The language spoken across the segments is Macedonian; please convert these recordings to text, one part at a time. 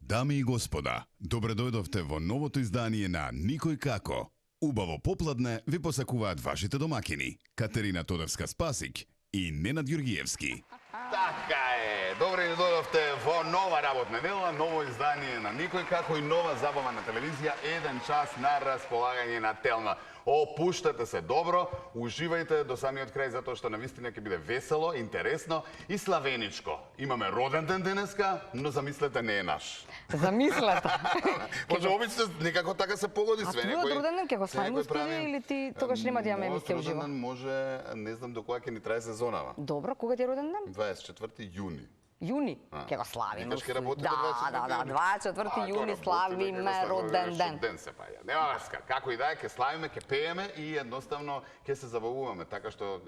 Дами и господа, добре дојдовте во новото издание на Никој како. Убаво попладне ви посакуваат вашите домакини Катерина Тодорска-Спасик и Ненад Ѓургиевски. Така е, добре ни дојдовте во нова работна недела, ново издание на Никој како и нова забава на телевизија, еден час на располагање на Телма. Опуштате се добро, уживајте до самиот крај, затоа што навистина ќе биде весело, интересно и славеничко. Имаме роден ден денеска, но замислете не е наш. Замислете. Може обично некако така се погоди све. А твојот роден ден ќе го славиме студија или ти тогаш нема да имаме емисија уживо? Мојот роден ден може, не знам до кога ќе ни трае сезонава. Добро, кога ти е роден ден? 24 јуни. Јуни ќе го славиме. Никаш ќе работите Да, 24 јуни славиме роден ден. Ден се паја. Нема врска. Како и да е, ќе славиме, ќе пееме и едноставно ќе се забавуваме, така што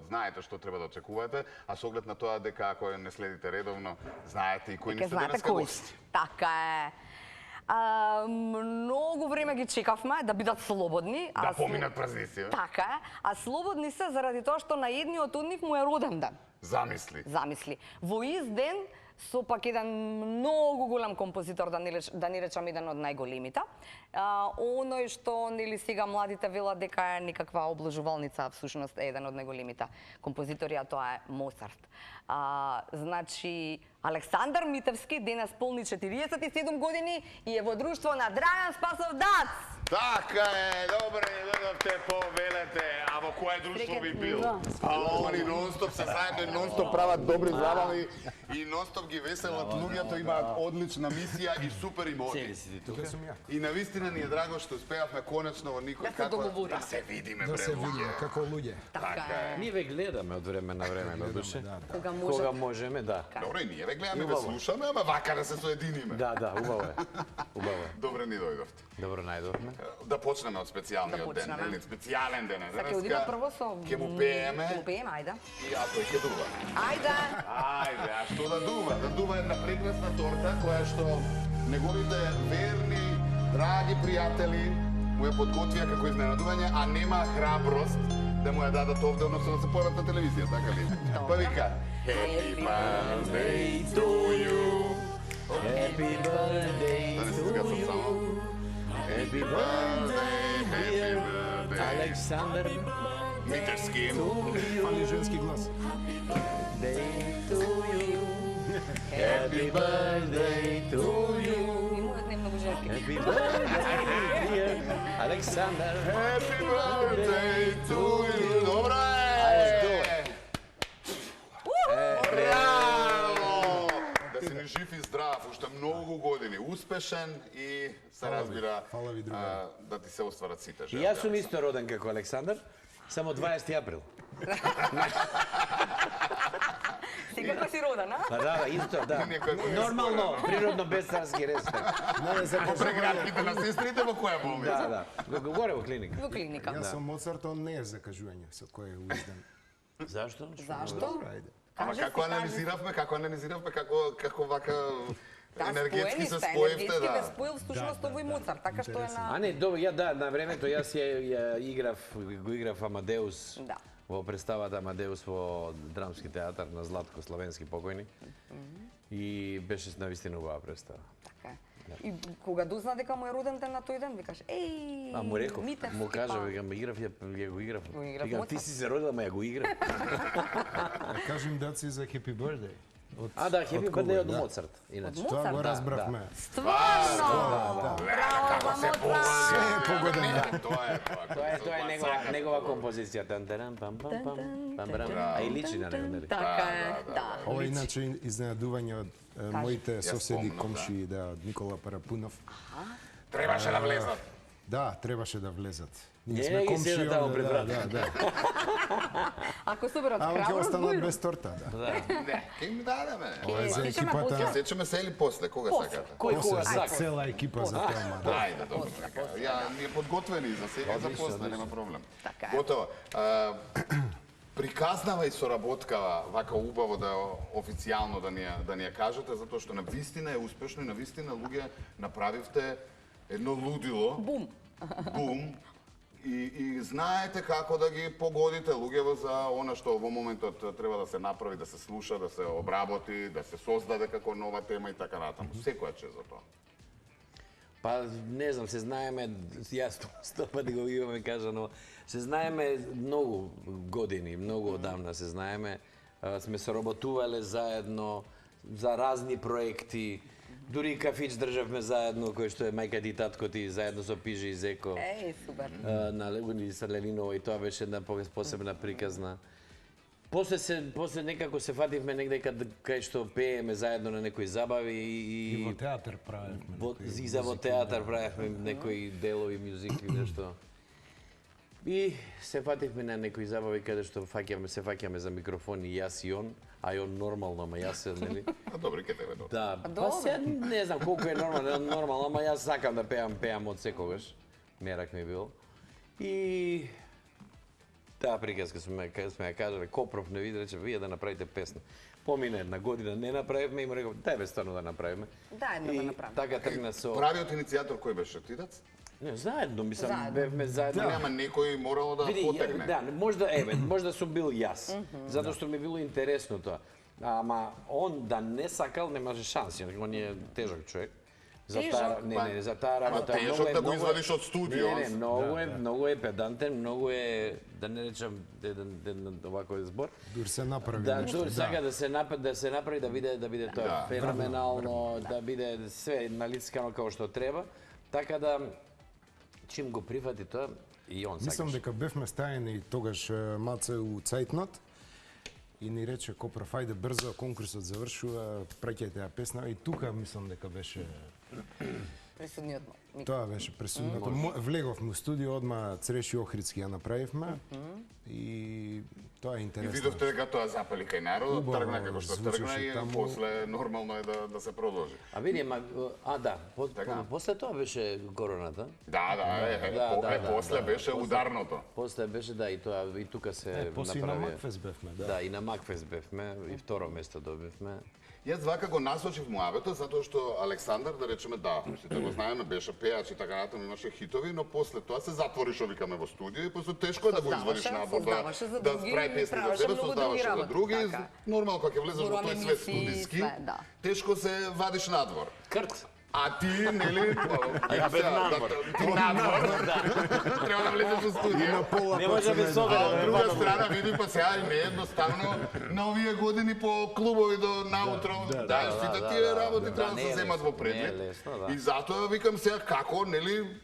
знаете што треба да очекувате, а со оглед на тоа дека ако не следите редовно, знаете и кои ни се денеска гости. Така е. Многу време ги чекавме да бидат слободни. Да поминат празници. Така е. А слободни се заради тоа што на едниот од нив му е роден ден. Замисли. Во ист ден со пак еден многу голем композитор, да ни речам еден од најголемите. Оној што нели сега младите велат дека е некаква обложувалница, всушност е еден од најголемите композитори, а тоа е Моцарт. Значи, Александар Митевски денес полни 47 години и е во друштво на Драган Спасов Дац. Така е, добре, дојдовте повелете, а во кое друштво би бил? Они нон-стоп се заедно и нон-стоп прават добри забави и нон-стоп ги веселат луѓето, имаат одлична мисија и супер имоти. И навистина ни е драго што успеавме конечно во Никој како да се видиме, да се видиме како луѓе. Така е. Ние ве гледаме од време на време, на душе. Кога можеме, да. Добро, и ние ве гледаме, ве слушаме, ама вака да се соединиме. Да, убаво е. Убаво е. Добре ни дојдовте. Добро најдовме. Да почнеме од специјалниот ден, нели? Специјален ден е денеска. Ќе одиме прво со... Ќе му пееме. Ќе му пееме, ајде. И а тој ќе дува. Ајде! Ајде, а што да дува? Да дува една прекрасна торта која што неговите верни, драги пријатели му ја подготвија како изненадување, а нема храброст да му ја дадат овде, односно да се појават на телевизија, така ли? Па вика, Happy birthday to you. Happy birthday to you. Happy birthday, happy birthday. Александър Митевски. Фали женски глас. Birthday to you. Happy birthday to you. Не многу женски. Happy birthday, dear Александър. Happy birthday to you. Добре! Браво! Да си ни жив и здрав, уште многу години, успешен и се разбира да ти се остварат сите И желби. јас сум исто роден како Александър, само 20 април. Секако си роден, а? Да, исто, да. Нормално, природно без царски рез. Во преградките на сестрите во која болница? Да. Горе во клиника. Во клиника. Јас сум Моцарт, он не е закажување со кој е уизден. Зашто? Зашто? Ајде. Ама како анализиравме, како вака енергетски се енергетски споевте, ве да. споил всушност овој Моцарт, така што е на... А не, добро, на времето јас го играв Амадеус Да. во представата Амадеус во Драмски театар на Златко Славенски покојни. И беше навистина убава представа. Така е. И кога дозна дека му е роден ден на тој ден, викаш, еј, А му реков, Митевски, му кажа, па. викам, играв, ја го играв. Го играв Викам, ти Моцарт. си се родила, ма ја го играв. Кажем даци за Happy Birthday. А, да, Happy Birthday од да. Моцарт, иначе. Од Тоа го Моцарт? разбрахме. Стварно! Браво, Како се Моцарт! погоден. Тоа е негова композиција. Тан-тарам, пам-пам-пам, а и личи на него, нели? Така е, да. Ова е иначе изненадување од моите соседи, спомнам, комши, да, од Никола Парапунов. Требаше да влезат. Да, требаше да влезат. Ние Не сме ги комши седат таму овде, пред врата. да. Ако соберат А он ќе храброст, останат бујно. без торта, да. Не, ќе им дадеме. Ова е за Ќе сечеме екипата, после. Сечеме се или после, кога сакате? Кој кога за сака? цела екипа за Телма. Да. Ајде, добро. Ја ние подготвени за сега, за после, нема проблем. Така е. Готово. Приказнава и соработкава вака убаво да официјално да ни ја кажете, затоа што на вистина е успешно и на вистина луѓе направивте едно лудило. Бум. Бум. и знаете како да ги погодите луѓево за она што во моментот треба да се направи, да се слуша, да се обработи, да се создаде како нова тема и така натаму. Секоја чест за тоа. Па, не знам, се знаеме, јас сто пати го имаме кажано, се знаеме многу години, многу одамна се знаеме, сме соработувале заедно за разни проекти, дури и кафич државме заедно, кој што е мајка ти, татко ти, заедно со Пижи и Зеко. Супер. На Легуни со Ленинова и тоа беше една посебна приказна. После некако се фативме негде кај што пееме заедно на некои забави И во театар правевме. И за во театар правевме некои делови, мюзикли, нешто. И се фативме на некои забави каде што се фаќаме за микрофони јас и он, а и он нормално, ама јас се, нели? Добре, ке тебе добре. Да, па се не знам колку е нормално, ама јас сакам да пеам од секогаш. Мерак ми бил. И таа приказка сме ја кажале, Копров не види, рече, вие да направите песна. Помина една година, не направивме и му реков, дај бе стварно да направиме. Да, едно да направиме. Така тргна со... Правиот иницијатор кој беше, Тидац? Не, заедно, мислам, бевме заедно. Нема некој морало да потегне. Да, можда сум бил јас, затоа што ми било интересно тоа. Ама он да не сакал, немаше шанси, он е тежок човек. За таа работа. Тежок да го извадиш од студио. Не, многу е педантен, многу е, да не речам еден овако збор. Дур се направи Да, нешто. дур сака да се направи да биде тоа феноменално, да биде све налицкано како што треба. Така да чим го прифати тоа и он сакаш. Мислам дека бевме стаени тогаш малце у Цајтнот и ни рече Копров, ајде брзо, конкурсот завршува, праќајте ја песна и тука мислам дека беше Присудниот микрофон. тоа беше пресудното. Влеговме у студио, одма Цреши Охридски ја направивме и тоа е И интересно. видовте дека тоа запали кај народот, Убаво тргна како што тргна звучеше и таму. после нормално е да се продолжи. А види, после тоа беше короната. После беше ударното. После беше, да, и тоа, и тука се После и на направи. Макфест бевме, да. Да, и на Макфест бевме, и второ место добивме. Јас вака го насочив муабетот затоа што Александар, да речеме, да, сите го знаеме, беше пеач и така натаму, имаше хитови, но после тоа се затвори што викаме во студио и после тешко е да го извадиш надвор, да прави песни за себе, создаваше за други. Нормално кога ќе влезеш во тој свет студиски, тешко се вадиш надвор. Крт. А ти, нели, без надвор. Ти надвор, треба да влезеш во студио. Не може без собера. А од друга страна, види, па сега и не е едноставно на овие години по клубови до наутро. Да, сите тие работи треба да се земат во предвид. И затоа викам сега како, нели,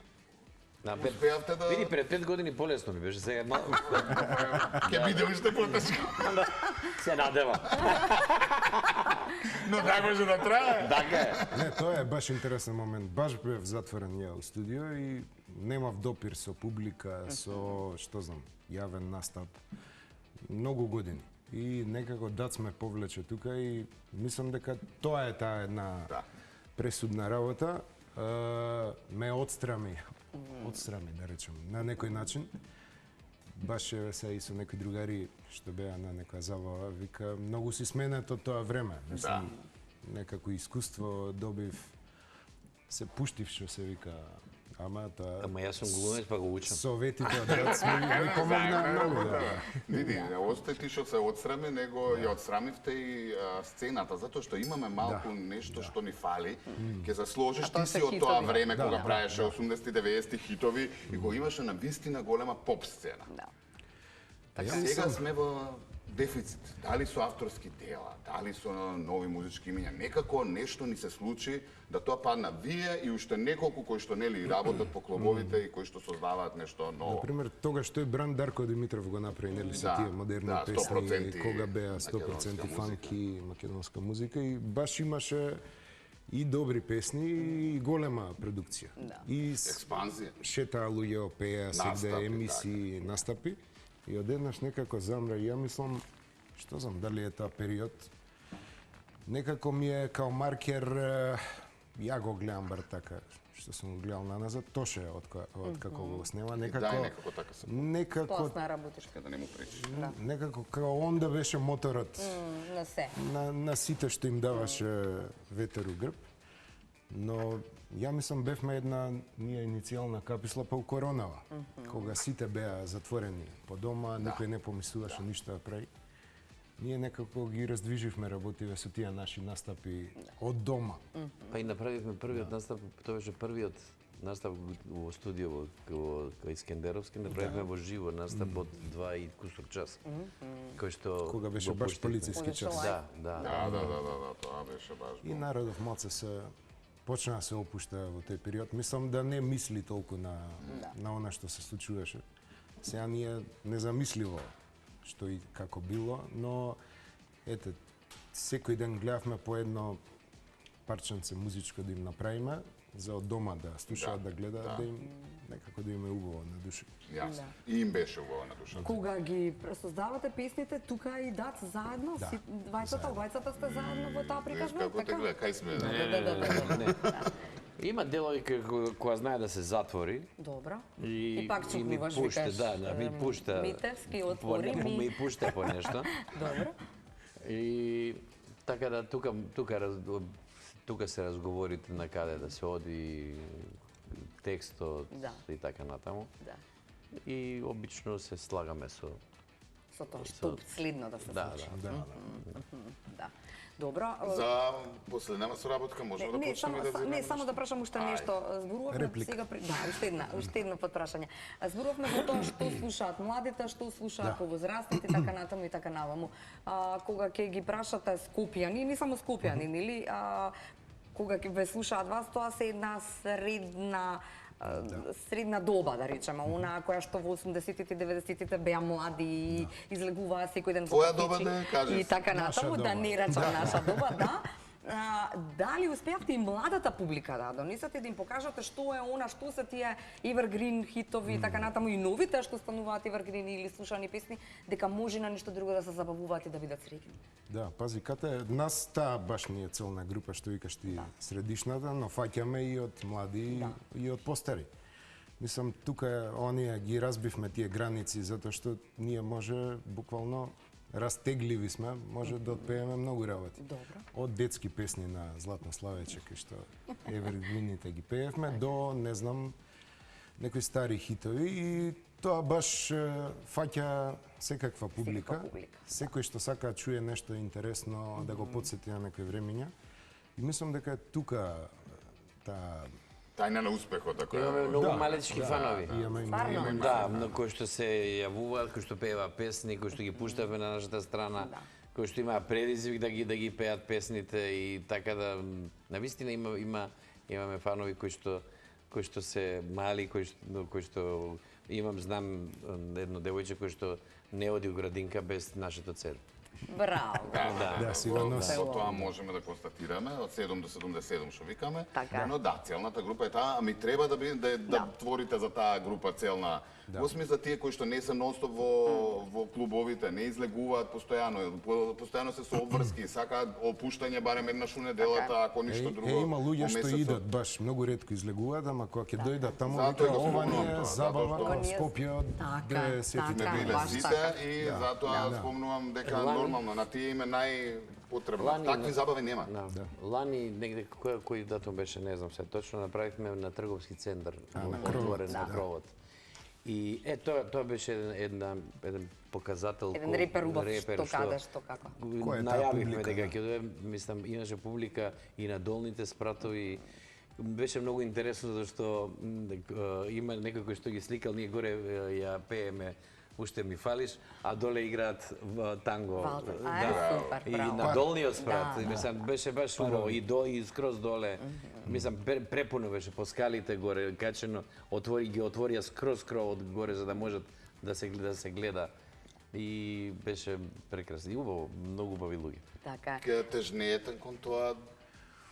успеавте да... Види, пред 5 години полесно ми беше, сега малку. Ќе биде уште потешко. Се надева. Но дај може да трае. Така е. Не, тоа е баш интересен момент. Баш бев затворен ја у студио и немав допир со публика, со, што знам, јавен настап. Многу години. И некако Дац ме повлече тука и мислам дека тоа е таа една пресудна работа. Ме отстрами, да речем, на некој начин. Баш се и со некои другари што беа на некоја забава, вика, многу си сменет од тоа време. Мислам, некако искуство добив, се пуштив што се вика, ама тоа... Ама јас сум глумец, па го учам. Советите од Дац ми помогна многу, да. Види, осте ти што се отсрами, него ја отсрамивте и сцената, затоа што имаме малку нешто што ни фали. Ќе се сложиш ти си од тоа време кога правеше 80-90 хитови и го имаше на вистина голема поп сцена. Сега сме во дефицит. Дали со авторски дела, дали со нови музички имиња, некако нешто ни се случи да тоа падна вие и уште неколку кои што нели работат по клубовите и кои што создаваат нешто ново. Например, тогаш тој бранд Дарко Димитров го направи, нели, со тие модерни песни, кога беа 100% фанки, македонска музика и баш имаше и добри песни и голема продукција. И експанзија. Шетаа луѓе, пеа, сегде емисии, настапи. И одеднаш некако замра и ја мислам, што знам, дали е тоа период, некако ми е као маркер, ја го гледам бар така, што сум го гледал наназад, тоше од како го снема, некако така се. Посна работиш. Да не му пречиш. Некако као онда беше моторот На се. на сите што им даваше ветер у грб. Но ја мислам бевме една ние иницијална каписла по коронава, кога сите беа затворени по дома, никој не помислуваше ништо да прави. Ние некако ги раздвиживме, работиве со тие наши настапи од дома. Па и направивме првиот настап, тоа беше првиот настап во студио во Искендеровски, направивме во живо настап од 2 и кусок час. Кој што Кога беше го баш пуштивме. полициски час. Да, да. Да, тоа беше баш. И народов малце се почна да се опушта во тој период. Мислам да не мисли толку на она што се случуваше. Сега ние незамисливо што и како било, но ете, секој ден гледавме по едно парченце музичко да им направиме, за од дома да слушаат, да гледаат, да им некако да им е убаво на душа. Јасно. И им беше убаво на душата. Кога ги создавате песните, тука и Дац заедно, Да. двајцата сте заедно во таа Виж приказна, како те гледа, кај сме? Има делови која знае да се затвори. Добро. И пак и ми чукнуваш, пушта, викаш, да, ми пушта. Митевски отвори ми. Ми пушта по нешто. Добро. И така да тука се разговорите на каде да се оди текстот Да. и така натаму. Да. И обично се слагаме со Со тоа што следно да се да, случи. да. Да. Добро. За последнава соработка можеме да почнеме да земеме? Не, само да прашам уште нешто. Зборувавме Реплика. сега уште едно подпрашање. Зборувавме за тоа што слушаат младите, што слушаат повозрастните, така натаму и така наваму. Кога ќе ги прашате скопјани, не само скопјани, нели? Кога ќе ве слушаат вас, тоа се една средна доба, да речеме, онаа која што во 80-тите, 90-тите беа млади и излегуваа секој ден Твоја во доба кафичи да ја кажеш. и така Наша натаму, да доба. не речам наша доба, да. Дали успеавте и младата публика да донесете да им покажате што е она, што се тие evergreen хитови и така натаму и новите што стануваат evergreen или слушани песни, дека може на нешто друго да се забавуваат и да бидат среќни. Да, пази, кате, нас таа баш ни е целна група, што викаш ти средишната, но фаќаме и од млади и од постари. Мислам, тука оние ги разбивме тие граници, затоа што ние може, буквално, растегливи сме, може да отпееме многу работи. Добро. Од детски песни на Златно Славече, кои што evergreenите ги пеевме, до, не знам, некои стари хитови и тоа баш фаќа секаква публика. Секој што сака да чуе нешто интересно, да го потсети на некои времиња. И мислам дека тука таа Тајна на успехот, ако Имаме многу малечки фанови. Стварно? Да, на кои што се јавуваат, кои што пееваат песни, кои што ги пуштаме на нашата страна, кои што имаат предизвик да ги пеат песните и така да навистина имаме фанови кои што се мали, кои што знам едно девојче кој што не оди у градинка без нашето цел. Браво. Да, сигурно. Во тоа можеме да констатираме, од 7 до 77 што викаме. Така. Но да, целната група е таа, ами треба да творите за таа група целна. Во смисла тие кои што не се нонстоп во клубовите, не излегуваат постојано се со обврски, сакаат опуштање барем еднаш у неделата, ако ништо друго. Има луѓе во што месецот. идат баш многу ретко излегуваат, ама кога ќе дојдат таму, Затоа вика го ова спомнувам ни е тоа, забава затоа од што- Скопје од Така, 90-тите. така. Биле Баш сите така. и затоа спомнувам дека нормално на тие им е најпотребно. Лани Такви забави нема. Лани негде кој датум беше, не знам се точно, направивме на трговски центар на кровот, отворен на кровот. И тоа беше еден показател. Еден репер убав, што каде, што како. Која е таа Најавивме публика, дека ќе дојде, мислам, имаше публика и на долните спратови. Беше многу интересно зашто има некој кој што ги сликал, ние горе ја пееме Уште ми фалиш, а доле играат танго. Валтер. Супер, И браво. на долниот спрат, Да, мислам, беше баш убаво и скроз доле. Мислам, препуно беше по скалите горе, качено, ги отворија скроз кровот горе за да можат да се гледа. И беше прекрасно. И убаво, многу убави луѓе. Така. Ке тежнеете кон тоа,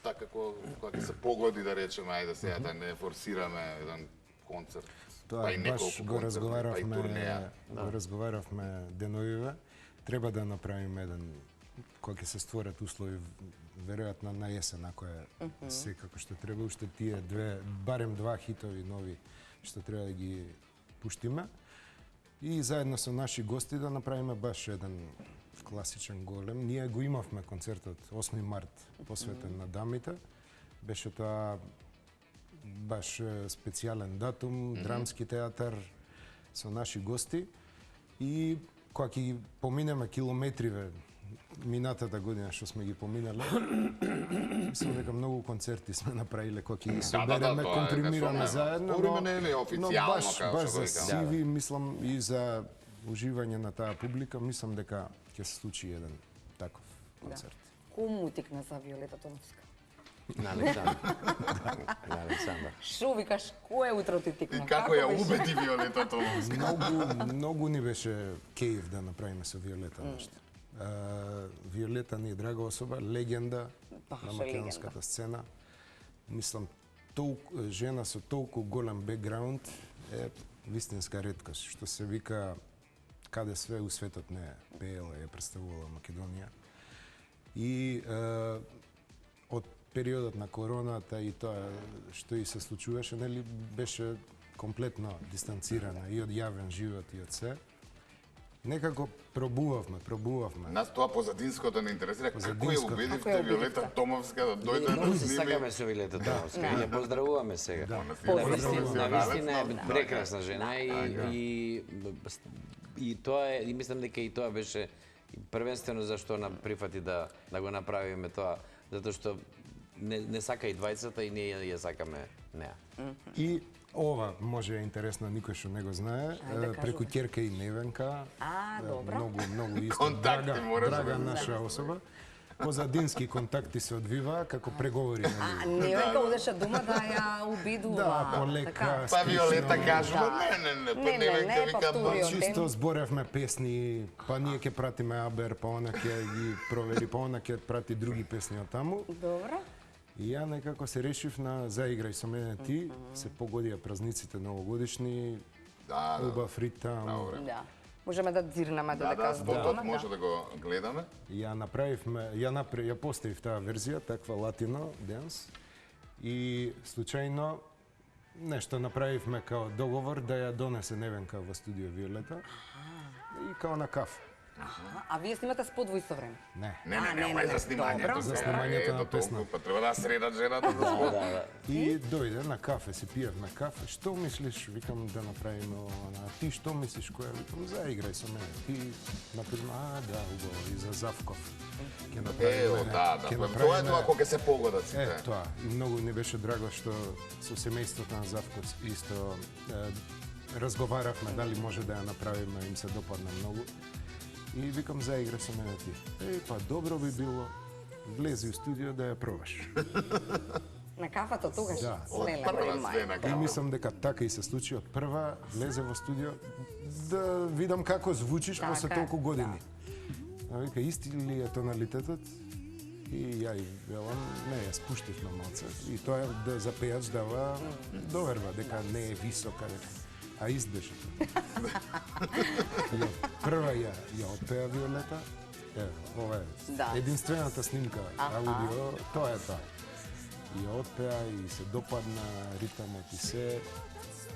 така кога ќе се погоди да речеме, ајде сега да не форсираме еден концерт. Тоа па и баш неколку го концерти, па и турнеја. разговаравме деновиве. Треба да направиме еден кога ќе се створат услови веројатно на есен, ако е секако што треба, уште тие барем два хитови нови што треба да ги пуштиме. И заедно со наши гости да направиме баш еден класичен голем. Ние го имавме концертот 8 март посветен на дамите. Беше тоа баш специјален датум, драмски театар со наши гости и кога ќе ги поминеме километриве минатата година што сме ги поминале, мислам дека многу концерти сме направиле кога ќе ги собереме, компримираме заедно, но баш за сиви, мислам и за уживање на таа публика, мислам дека ќе се случи еден таков концерт. Кому тикна за Виолета Томовска? На Александър. На Александър. Шо викаш, кое утро ти тикна? И како ја убеди Виолета Томовска? Многу ни беше кејф да направиме со Виолета нешто. Виолета ни е драга особа, легенда на македонската сцена. Мислам, жена со толку голем бекграунд е вистинска реткост, што се вика каде све у светот не пеела и ја представувала Македонија. И од периодот на короната и тоа што и се случуваше, нели, беше комплетно дистанцирана и од јавен живот и од се. Некако пробувавме. Нас тоа позадинското не интересира. Како ја убедивте Виолета Томовска да дојде Многу да се сними? сакаме со Виолета Томовска и ја поздравуваме сега. Навистина е прекрасна жена и тоа е, и мислам дека и тоа беше првенствено зашто нам прифати да го направиме тоа, затоа што не сака и двајцата и ние ја сакаме неа. И ова може е интересно, никој што не го знае, преку ќерка и Невенка. Добро. Многу исто Контакти мораш да драга наша особа. Позадински контакти се одвива како преговори. Невенка одеше дома да ја убедува. Да, полека. Па Виолета кажува, не, Невенка вика, Чисто зборевме песни, па ние ќе пратиме Абер, па она ќе ги провери, па она ќе прати други песни од таму. Добро. И ја некако се решив на заиграј со мене ти, се погодија празниците новогодишни, убав ритам. Да. Можеме да дзирнаме Да, спотот може да го гледаме. Ја поставив таа верзија, таква латино, денс. И случајно нешто направивме као договор да ја донесе Невенка во студио Виолета. И као на кафе. А вие снимате спот во исто време? Не. Не, ова е за снимањето. За снимањето на песна. Па треба да средат жената за спот. И дојде на кафе, си пиевме кафе. Што мислиш, викам, да направиме она? Ти што мислиш, која? Викам, заиграј со мене. Ти например, да, убаво, и за Завков. Ќе направиме. Да. Тоа е тоа кога се погодат сите. Тоа. И многу ни беше драго што со семејството на Завков исто разговаравме дали може да ја направиме, им се допадна многу. И викам, заигра со мене ти. Па добро би било, влези у студио да ја пробаш. На кафата тогаш? Да. Прва И мислам дека така и се случи. Од прва влезе во студио да видам како звучиш после толку години. Вика, исти ли е тоналитетот? И ја и велам, не, ја спуштив на малце. И тоа да за пејач дава доверба, дека не е висока, а ист беше тоа. Прва ја отпеа Виолета. Ова е единствената снимка аудио, тоа е тоа. И ја отпеа и се допадна ритамот и се.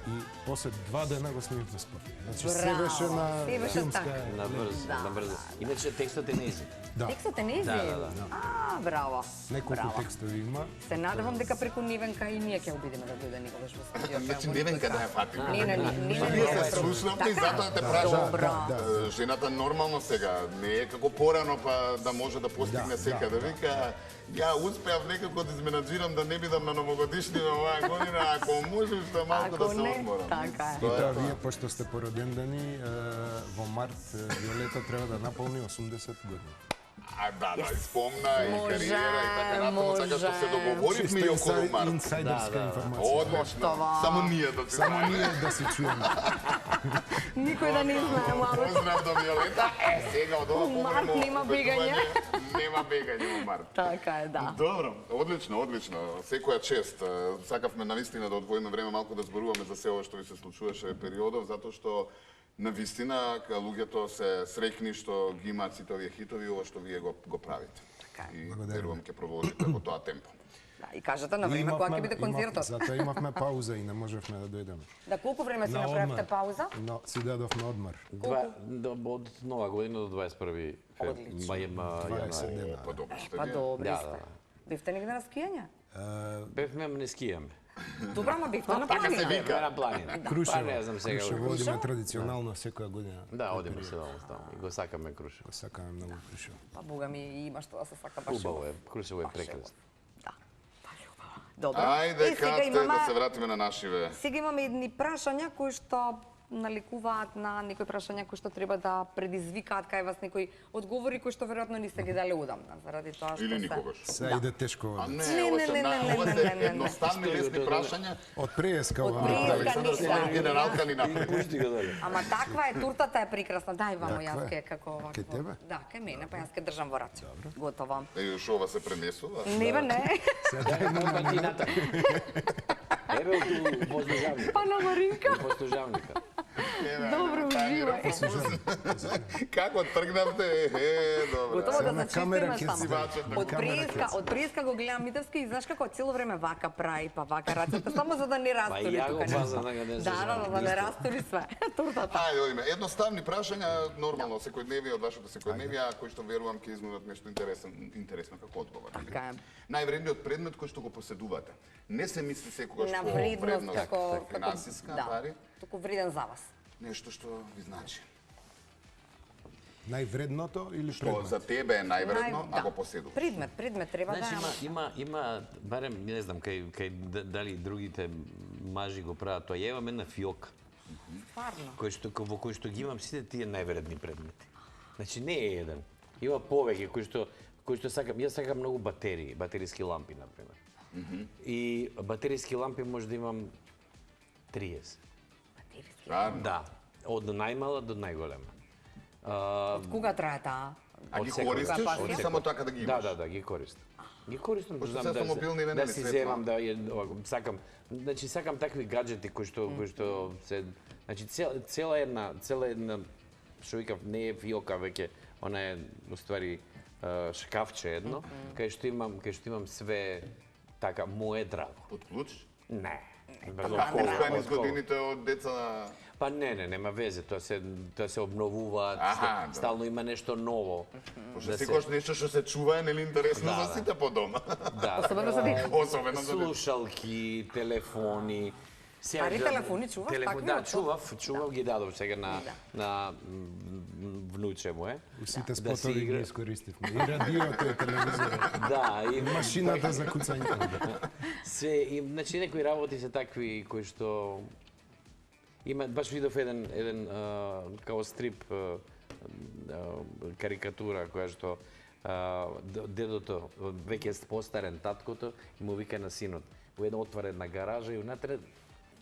И после 2 дена го снимивме спот. Значи се беше на филмска. Набрзо. Иначе текстот е нејзин. Текстот е нејзин? Да. Браво. Неколку текстови има. Се надевам дека преку Невенка и ние ќе обидеме да дојде никогаш во студио. Значи Невенка да ја фатиме. Ние се слушнавме и затоа те прашам. Жената нормално сега, не е како порано па да може да постигне секаде. Вика, ја успеав некако да изменаџирам да не бидам на новогодишнина оваа година, ако можеш да малку да се одморам. Така е. И тоа вие, пошто сте породендани, во март Виолета треба да наполни 80 години. Да, спомна и кариера и така натаму, така што се договоривме и околу март. Инсайдерска информација. Одлично. Само ние да се чуеме. Никој да не знае, мама. Поздрав до Виолета. Сега од ова март нема бегање. Нема бегање во март. Така е, да. Добро, одлично. Секоја чест. Сакавме навистина да одвоиме време малку да зборуваме за се ова што ви се случуваше периодов, затоа што навистина луѓето се среќни што ги имаат сите овие хитови, ова што вие го правите. Така е. И верувам ќе продолжите во тоа темпо. Да, и кажете на време кога ќе биде концертот. Затоа имавме пауза и не можевме да дојдеме. Да, колку време си направивте пауза? Но си дадовме одмор. Од нова година до 21 Одлично. јануари. Па добро сте Па вие. добри сте. Бивте негде на скијање? Певме, не скијаме. Добра, ма бевте на Така се планина. вика. На планина. Крушево. Па не знам сега. Крушево одиме традиционално секоја година. Да, одиме се стално. И го сакаме Крушево. Сакаме многу Крушево. Па бога ми има што да се сака баш. Убаво е, Крушево е прекрасно. Да. Баш убаво. Добро. Ајде, И сега кате, да имаме- се вратиме на нашиве. Сега имаме едни прашања кои што наликуваат на некои прашања кои што треба да предизвикаат кај вас некои одговори кои што веројатно не сте ги дали одамна, заради тоа што Или се... никогаш. Сега иде тешко А вода. не, Не, ова не, се не, на- не, ова не, се не, не. едноставни лесни прашања. Од преска Од ова. преска. Александар ниса. Селев, генералка ни напред. Пушти го доле. Ама таква е, туртата е прекрасна. Дај вамо Таква јас е? ке како вакво. Кај тебе? Да, кај мене, па јас ке држам во раце. Готово. Што ова се пренесува? Не бе, не. Па ти натаму. Еве ту воздужавника. Па на Маринка. Воздужавника. Добро, уживај. Како тргнавте? Добро. Готово да на камера зачистиме ќе си само. бачат. На камера ќе си. Од преска го гледам Митевски и знаеш како цело време вака прави, па вака рацете, само за да не растури ја го тука. пазам, нека не се Да, не растури све. Туртата. Ајде, одиме. Едноставни прашања, нормално, секојдневие од вашето секојдневие, кои што верувам ќе изминат нешто интересно како одговор. Така е. Највредниот предмет кој што го поседувате. Не се мисли секогаш На по вредност вредност како финансиска, пари, Туку вреден за вас. нешто што ви значи. Највредното или Што предмет? за тебе е највредно, Да. а го поседуваш. Предмет треба да Значи има барем не знам кај дали другите мажи го прават тоа. Ја имам една фиока стварно. во кој што ги имам сите тие највредни предмети. Значи не е еден. Има повеќе кои што сакам. Јас сакам многу батерии, батериски лампи на пример. И батериски лампи може да имам 30. Правильно. Да, од најмала до најголема. Кога трае таа? А Од ги секој. користиш Од или секој. само така да ги имаш? Да, ги користам. Ги користам, Пошто знам се со мобилни да венели си светла. земам сакам. Значи сакам такви гаджети кои што се значи цела една што викав не е фиока веќе, она е уствари шкафче едно, кај што имам све така мое драго. Под клуч? Не. Како остани с годините од деца? Па не, нема везе, тоа се обновуваат, Аха, да. стално има нешто ново. Пошто секогаш нешто што се чува е нели интересно Да, за да. сите по дома. Да. Особено за деца. Особено за деца. Слушалки, телефони. Стари телефони чуваш такви Да, од тоа? чував ги дадов сега на внуче мое. Сите Да си спотови ги игра. искористивме. И радиото, и телевизорот. Да, и Машината за куцање. значи некои работи се такви кои што има баш видов еден као стрип карикатура која што дедото веќе е постарен таткото и му вика на синот во една отворена гаража и унатре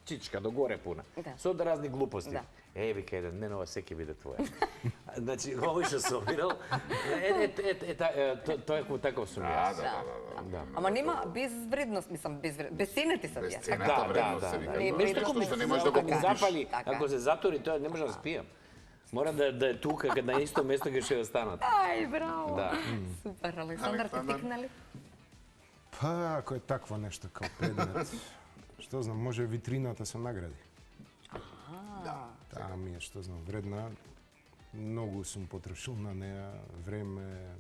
чичка до горе пуна. Да. Со разни глупости. Да. Вика еден, не, ова секи биде твоја. Значи, овој што собирал, тоа е таков сум јас. Да. Ама нема безвредност, мислам, безценети се тие. Безценета вредност се вика. Не, Нешто вредност што не не можеш да го така. купиш. Запали, Така е. ако се затори, тоа не може да спијам. Мора да е тука, на исто место кај ќе останат. Ај, браво. Да. Супер, Александар, ти Александар. тикнали? Па, ако е такво нешто као предмет, што знам, може витрината со награди. Таа ми е, што знам, вредна. Многу сум потрошил на неа, време,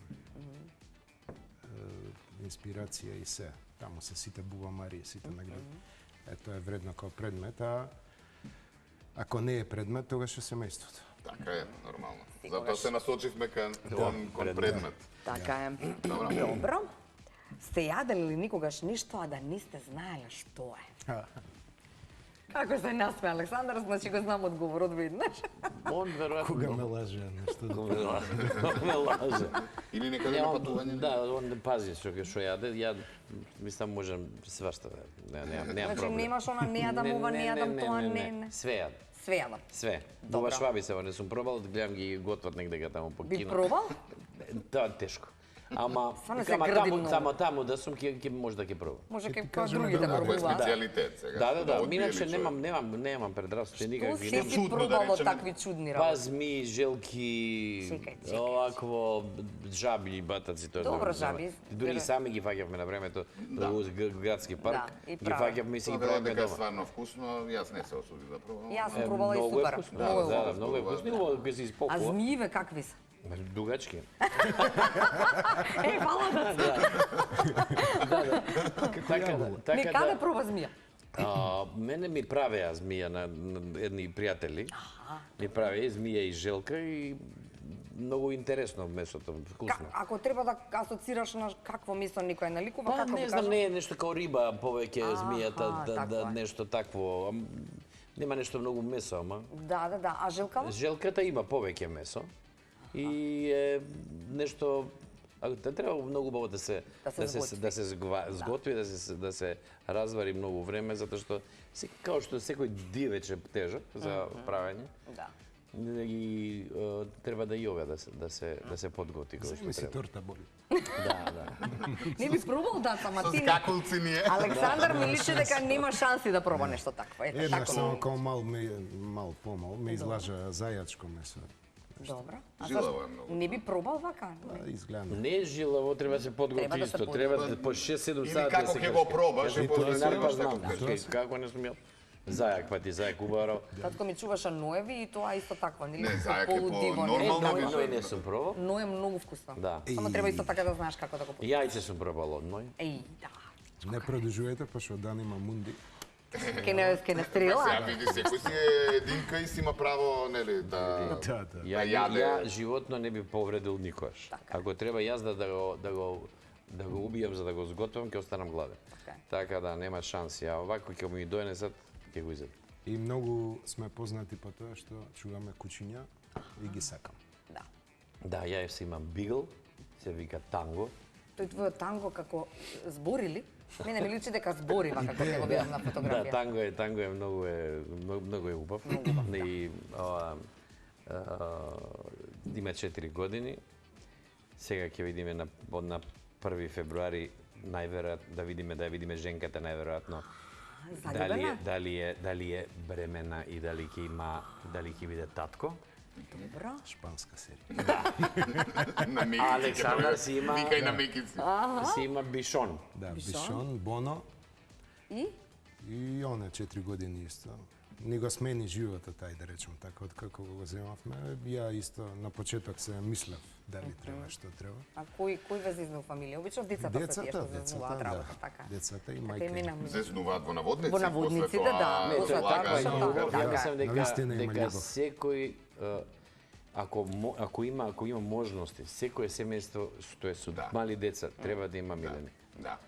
инспирација и се. Таму се сите бувамари, сите награди. Ето е вредно као предмет, а ако не е предмет, тогаш е семејството. Така е, нормално. Затоа се насочивме кон предмет. Така е. Добро. Добро. Сте јадели ли никогаш ништо, а да не сте знаеле што е? Како се насме, Александар, значи го знам одговорот веднаш. Он веројатно Кога ме лаже нешто да... ме лаже. Или некаде на патување? Да, он не пази што јаде. Ја мислам можам свашта. Немам Значи проблем. немаш она не јадам ова, не јадам тоа, не. Све јадам. Све јадам. Све. Добро. Ова швабица не сум пробал, гледам ги готват негде таму по Би кино. пробал? Да, тешко. Ама Стварно се ама грди таму да сум ќе може да ќе пробам. Може Ќе ке ти како кажеме другите да, Ако е пробуваат. специјалитет сега. Да. Одбие ли Иначе човек? немам предрасуди Што никакви. се Немам си чудно да пробал од речеме. такви чудни Па работи? зми, желки, Чекај. овакво жаби и батаци тоа. Добро, знам. жаби. Дури и сами ги фаќавме на времето во градски парк. Да, и Ги праве. фаќавме и си ги Тоа правиме дека е дома. стварно вкусно, јас не се осудив да пробам. Јас сум пробала и Многу е супер. вкусно. Многу е Да, убаво. многу е вкусно. И ово ќе се А испокува. змиеве какви се? Дугачки. Фала да се. Некаде проба змија. Мене ми правеа змија на едни пријатели. Ми правеа змија и желка и многу интересно месото, вкусно. Ако треба да асоцираш на какво месо никој наликува, Па како не го знам, кажам? не е нешто као риба, повеќе змијата, така е. нешто такво. Нема нешто многу месо, ама. Да. А желкава? Желката има повеќе месо и е нешто треба многу убаво да се сготви, да се развари многу време, затоа што као што секој дивеч е тежок за правење. Да. И треба да и ова да се подготи како што Ми си треба. торта боли. Да. Не би пробал да сама ти. Скакулци ние. Александар ми личи дека нема шанси да проба нешто такво. Ете, Еднаш тако. само као мал помал, ме излажа зајачко месо. Добро. А Жилаво зашто е многу. не би пробал вака? Изгледа. Не е жилаво, треба да се подготи Треба да се исто. подготи. Треба по 6-7 Или сати како да се ќе го пробаш и после Кулинар па си знам, кажеш. како не сум јел. Зајак, па ти зајак убаро. Татко ми чуваше ноеви и тоа исто такво, нели? Не, зајак е Полудиво, не? по-нормално. Ној Нормално. не сум пробал. Но е многу вкусно. Да. Само треба исто така да знаеш како да го Јајце сум пробал од ној. Еј, да. Не продолжувате, па што дан има мунди. Ке не стрела. Сега види, секој си е единка и си има право, нели, да... Да. Ја животно не би повредил никош. Така. Ако треба јас да го убијам за да го сготвам, ќе останам гладен. Така. Така да нема шанси. А овако ќе ми донесат, ќе го изедам. И многу сме познати по тоа што чуваме кучиња и ги сакам. Да. Да, ја си имам бигл, се вика танго. Тој твојот танго како зборили? Мене ми личи дека зборива како ќе го видам на Да, фотографија. танго е многу е убав. И има 4 години. Сега ќе видиме на 1 февруари најверојатно да видиме женката најверојатно Заљубена? дали е бремена и дали ќе биде татко. Добро. Шпанска серија. На мекици. Александар си има Викај на мекици. си има бишон. Да, Бишон, Боно И? и он е 4 години исто. Ни го смени животот, тај да речем така, откако го земавме. Ја исто на почеток се мислев дали треба, што треба. А кој везизна фамилија? Обично децата се тие што зезнуваат да. работа, така. Децата и Така и мајка. мина. Зезнуваат во наводници. Во наводниците, после тоа да. Не, После тоа тоа таква е што љубов. така, Ја да. мислам Навистина има дека љубов. секој ако има можности, секое семејство што е со Да. мали деца треба да има милени. Да.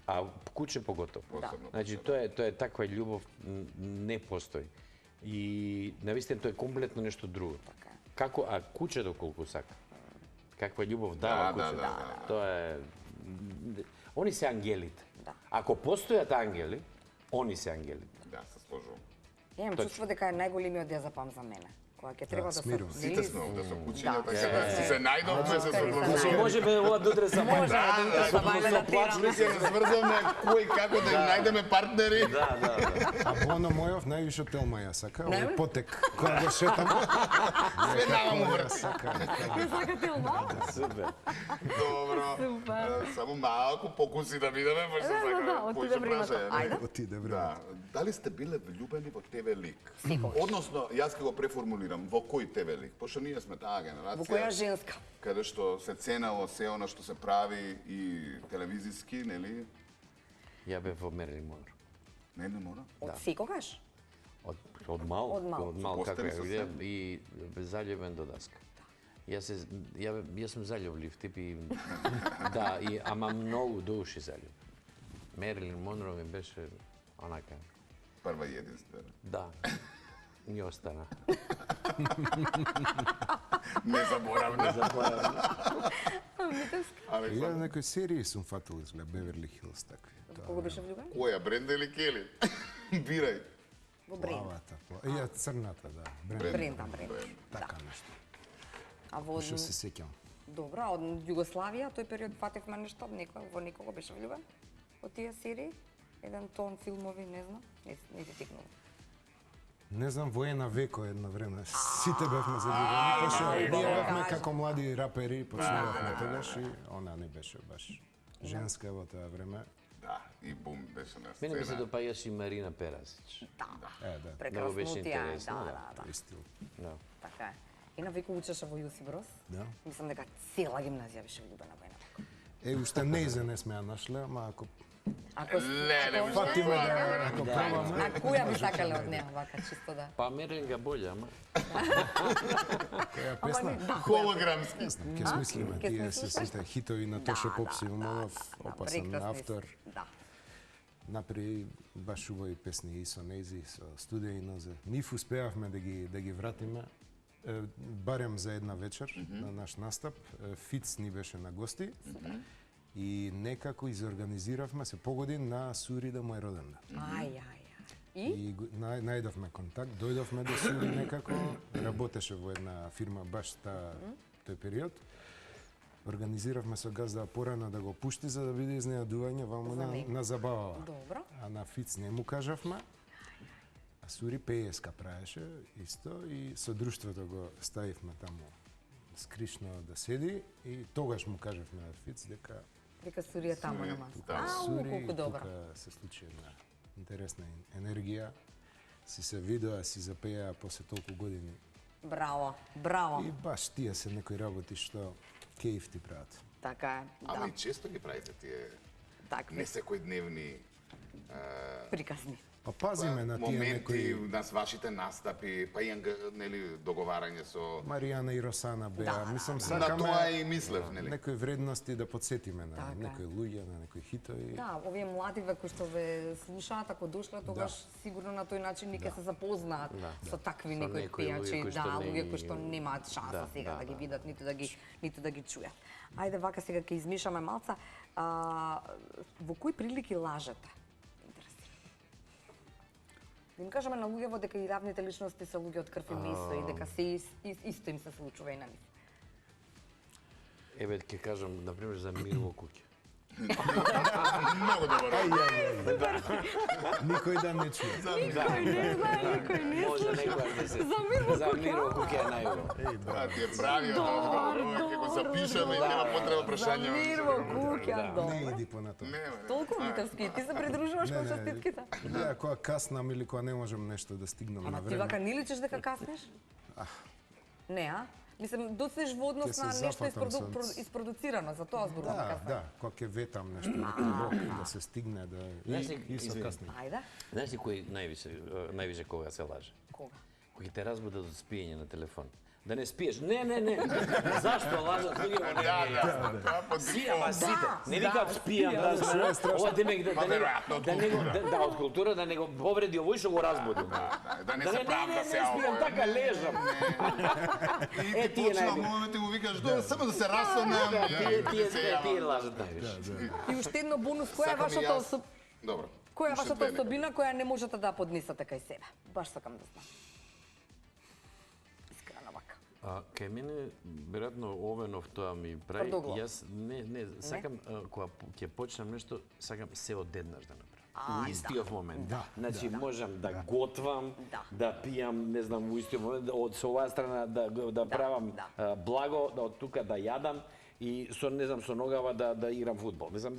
А куче поготово. Посебно. Значи тоа е таква љубов не постои. И навистина тоа е комплетно нешто друго. Така е. Како кучето колку сака. Каква љубов дава Да, кучето. да. Тоа е они се ангелите. Да. Ако постојат ангели, они се ангелите. Да, се сложувам. Ја имам чувство дека е најголемиот јазапам за мене. Кога ќе треба да се смирувам. Сите сме овде со кучиња, Да. така да си се најдовме, се согласуваме. Значи, Може би ова дутре са Може да се бајле на Ми се сврзаме кој како да им најдеме партнери. Да. А Боно мојов највише Телма ја сака, овој Најме? потек кога го шетам. Све наваму Ја врз. сака. Ја сакате ова? Супер. Добро. Супер. Само малку покуси да видиме, па што Да, отиде времето. Ајде. Оти Да. време. Дали сте биле влюбени во ТВ лик? Секогаш. Односно, јас ќе го преформулирам, во кој ТВ лик? Пошто ние сме таа генерација. Во која женска? Каде што се ценело се она што се прави и телевизиски, нели? Ја бев во Мерлин Монро. Не мора. Од секогаш? Од мал, Од мал. како Постели ја со видев и заљубен до даска. Јас сум заљублив тип и да, ама многу до уши заљубен. Мерлин Монро ми беше онака. Прва и единствена. Да. Ни остана. Незаборавна. Ја некои серии сум фатил изглед Беверли Хилс такви. Кога беше влюбен? Која, Бренда или Кели? Бирај. Во Бренда. Плавата, ја црната, да. Бренда. Така нешто. А во Што се сеќам. Добра, од Југославија, тој период фатевме нешто, во некого беше влюбен? Од тие серии? Еден тон филмови, не знам, не ти тикнува. Не знам, воена веко едно време. Сите бевме заљубени, пошто ние бевме како млади рапери, почнувавме тогаш и она не беше баш женска во тоа време. Да, и бум беше на Мене ми се сцена. допаѓаше и Марина Перасич. Да, Да. Многу беше прекрасно тие, интересно, да. Тој стил. Да. Така е. Ена веќе учеше во Јосип Брос. Да. Мислам дека цела гимназија беше влюбена во Ена Веко. Уште неизе не сме ја нашле, ама ако Ако не, фатиме да ако пробаме, А која би сакале од неа, вака чисто да? Па Меренга болја, ама. која песна? Холограмски. Ќе смислиме, Ќе тие се смислиш? сите хитови на Тоше Попсимонов, опасен прекрасни автор. Да. Направи баш убави песни и со Нези, со Студија и Нозе. Нив успеавме да ги вратиме, барем за една вечер на наш настап. Фиц ни беше на гости и некако изорганизиравме, се погоди на Сури да му е роден ден. Ај. И најдовме контакт, дојдовме до Сури некако, работеше во една фирма баш тој период. Организиравме со газда порано да го пушти за да биде изненадување ваму на забавава. Добро. А на Фиц не му кажавме. А Сури пееска правеше исто и со друштвото го ставивме таму скришно да седи и тогаш му кажавме на Фиц дека Дека Сурија таму на маса. Сури колку добро. тука се случи една интересна енергија. Си се видоа, си запеа после толку години. Браво, браво. И баш тие се некои работи што кејф ти прават. Така е. Ама и Да, често ги правите тие такви не секојдневни приказни. Па пазиме на тие моменти некои на вашите настапи, па и нели договарање со Маријана и Росана беа. Мислам на сакаме тоа и мислев, нели? некои вредности да подсетиме на Така е. некои луѓе, на некои хитови. Да, овие младиве кои што ве слушаат, ако дошле, тогаш сигурно на тој начин ќе се запознаат со такви Со некои некои пејачи, луѓе кои што не луѓе ги- кои што немаат шанса Да, сега да, да ги да. видат, ниту да ги чујат. Ајде вака сега ќе измишаме малца. Во кои прилики лажете? Интересира. Да им кажеме на луѓево дека и равните личности се луѓе од крв и месо и дека се исто им се случува и на нив. Еве ќе кажам на пример за мир во куќа. Многу добро. Никој да не чуе. Никој не знае, никој не Може некој да се За мир во за мир во куќа е најубаво. А, ти е правиот одговор, ќе го запишеме и нема потреба прашање. За мир во куќа, Не добро. иди понатаму. Толку лутерски, ти се придружуваш кон честитките? Ја кога каснам или кога не можам нешто да стигнам Ама на ти време. вака не личиш дека каснеш? Не, а? Мислам, доцнеш во Ќе однос се на нешто зафатам со- испродуцирано, за тоа зборувам Да, каснеш. да, кога ќе ветам нешто некој рок да се стигне да Знаеш ли, и со извини. касни. Ајде, Знаеш ли кој највише кога се лаже? кога? Кој те разбудат од спиење на телефон. Да не спиеш. Не. Зашто лажат луѓе во не? Си, ама сите. Не викам спијам, разбира. Ова демек Па, веројатно, од да од култура да не го повреди овој што го разбуди. Да не се правда се спијам, така лежам. И ти тие почна најби- момент и му викаш, само да се расонам. Тие лажат највише. И уште едно бонус, која е Сакам и вашата јас. Добро. која е Уште вашата две нека. особина која не можете да поднесете кај себе? Баш сакам да знам. Искрено вака. Кај мене, веројатно, Овенов тоа ми прави. Тврдоглав. Јас не, сакам, кога ќе почнам нешто, сакам се одеднаш да направам. А, У истиот момент. Да, Значи, можам да готвам, Да. да пијам, не знам, во истиот момент, од со оваа страна да правам благо, од тука да јадам и со, не знам, со ногава да играм фудбал. Не знам,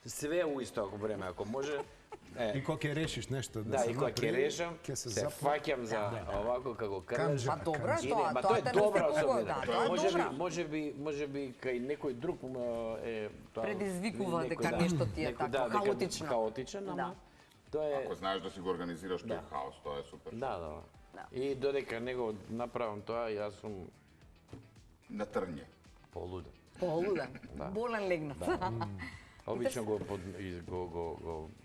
све у исто ако време, ако може. И кога ќе решиш нешто Да, и кога ќе решам, ќе се запна. фаќам за овако како кажеш. Па добро е тоа, Ма тоа е те добра настигува, особина. да, тоа е добра. Може би кај некој друг е тоа Предизвикува некој, дека нешто ти е некој, тако, дека хаотично. Хаотичен, ама Да. тоа е Ако знаеш да си го организираш тој хаос, тоа е супер. да. И додека него направам тоа, јас сум На трње. полуден. Полуден, болен легнат. Обично го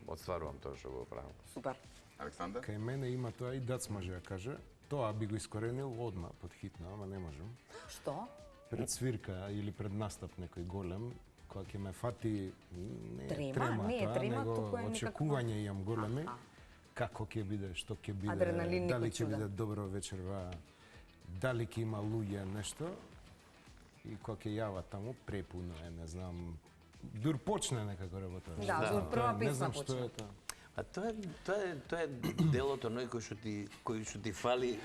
отстварувам тоа што го правам. Супер. Александар? Кај мене има тоа и Дац може да каже. Тоа би го искоренил одма подхитно, ама не можам. Што? Пред свирка или пред настап некој голем, кога ќе ме фати не Трема? Не е трема, него туку е некаква- очекување имам големи. Како ќе биде, што ќе биде, Адреналин дали некој ќе чуден. биде добро вечерва, дали ќе има луѓе нешто. И кога ќе јава таму препуно е, не знам, дур почне некако работа. Да, дур прва Не песна знам што почне. е тоа. А тоа е делото кој што ти фали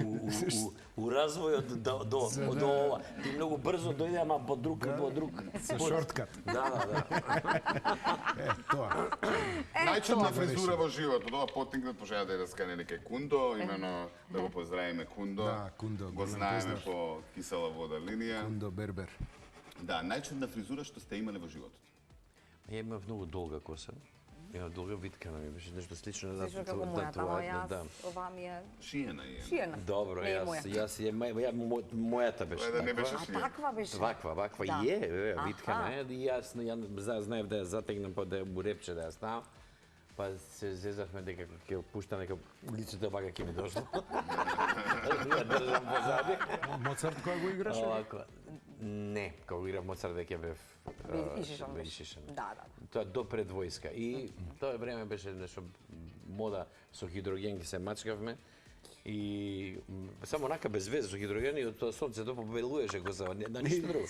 у развојот до ова. Ти многу брзо дојде, ама по друг. Со шорткат. Да. Тоа. Најчудна фризура во животот. Ова потикнат пожеја да скане некај Кундо, имено да го поздравиме Кундо. Да, Кундо, го знаеме по кисела вода линија. Кундо Бербер. Да, најчудна фризура што сте имале во животот. Ја имав многу долга коса. Ја долга виткана ми беше нешто слично на Слично како мојата, ама јас, ова ми е... Шиена е. Шиена. Добро, мојата беше Да не беше А шиена. таква беше? ваква Да. и е, виткана е, и јас знаев да ја затегнам па да ја бурепче да ја ставам. Па се зезавме дека ќе пуштам дека лицето вака ќе ми дошло. Ја држам позади. Моцарт која го играше? Овако. Не, кога го играв Моцарт дека бев Ишишан. Да. Тоа до пред војска. И тоа време беше нешто мода со хидроген, се мачкавме. И само онака без везе со хидроген и од тоа сонцето побелуеше коса, на ништо друго.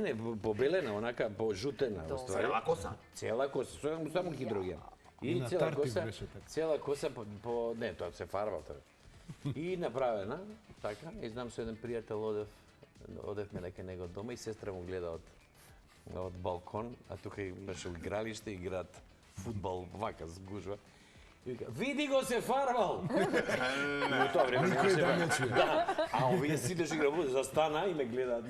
Не, побелена, онака пожутена, уствари. Цела коса? Цела коса, само хидроген. И На цела Тартив коса, беше така. цела коса не, тоа се фарбал тоа. И направена, така, и знам со еден пријател одевме дека него дома и сестра му гледа од балкон, а тука беше игралиште, играат фудбал, вака сгужва. И вика, види го се фарбал! И во тоа време Никој да не чуе. Да, а овие сите што играат застана и ме гледаат.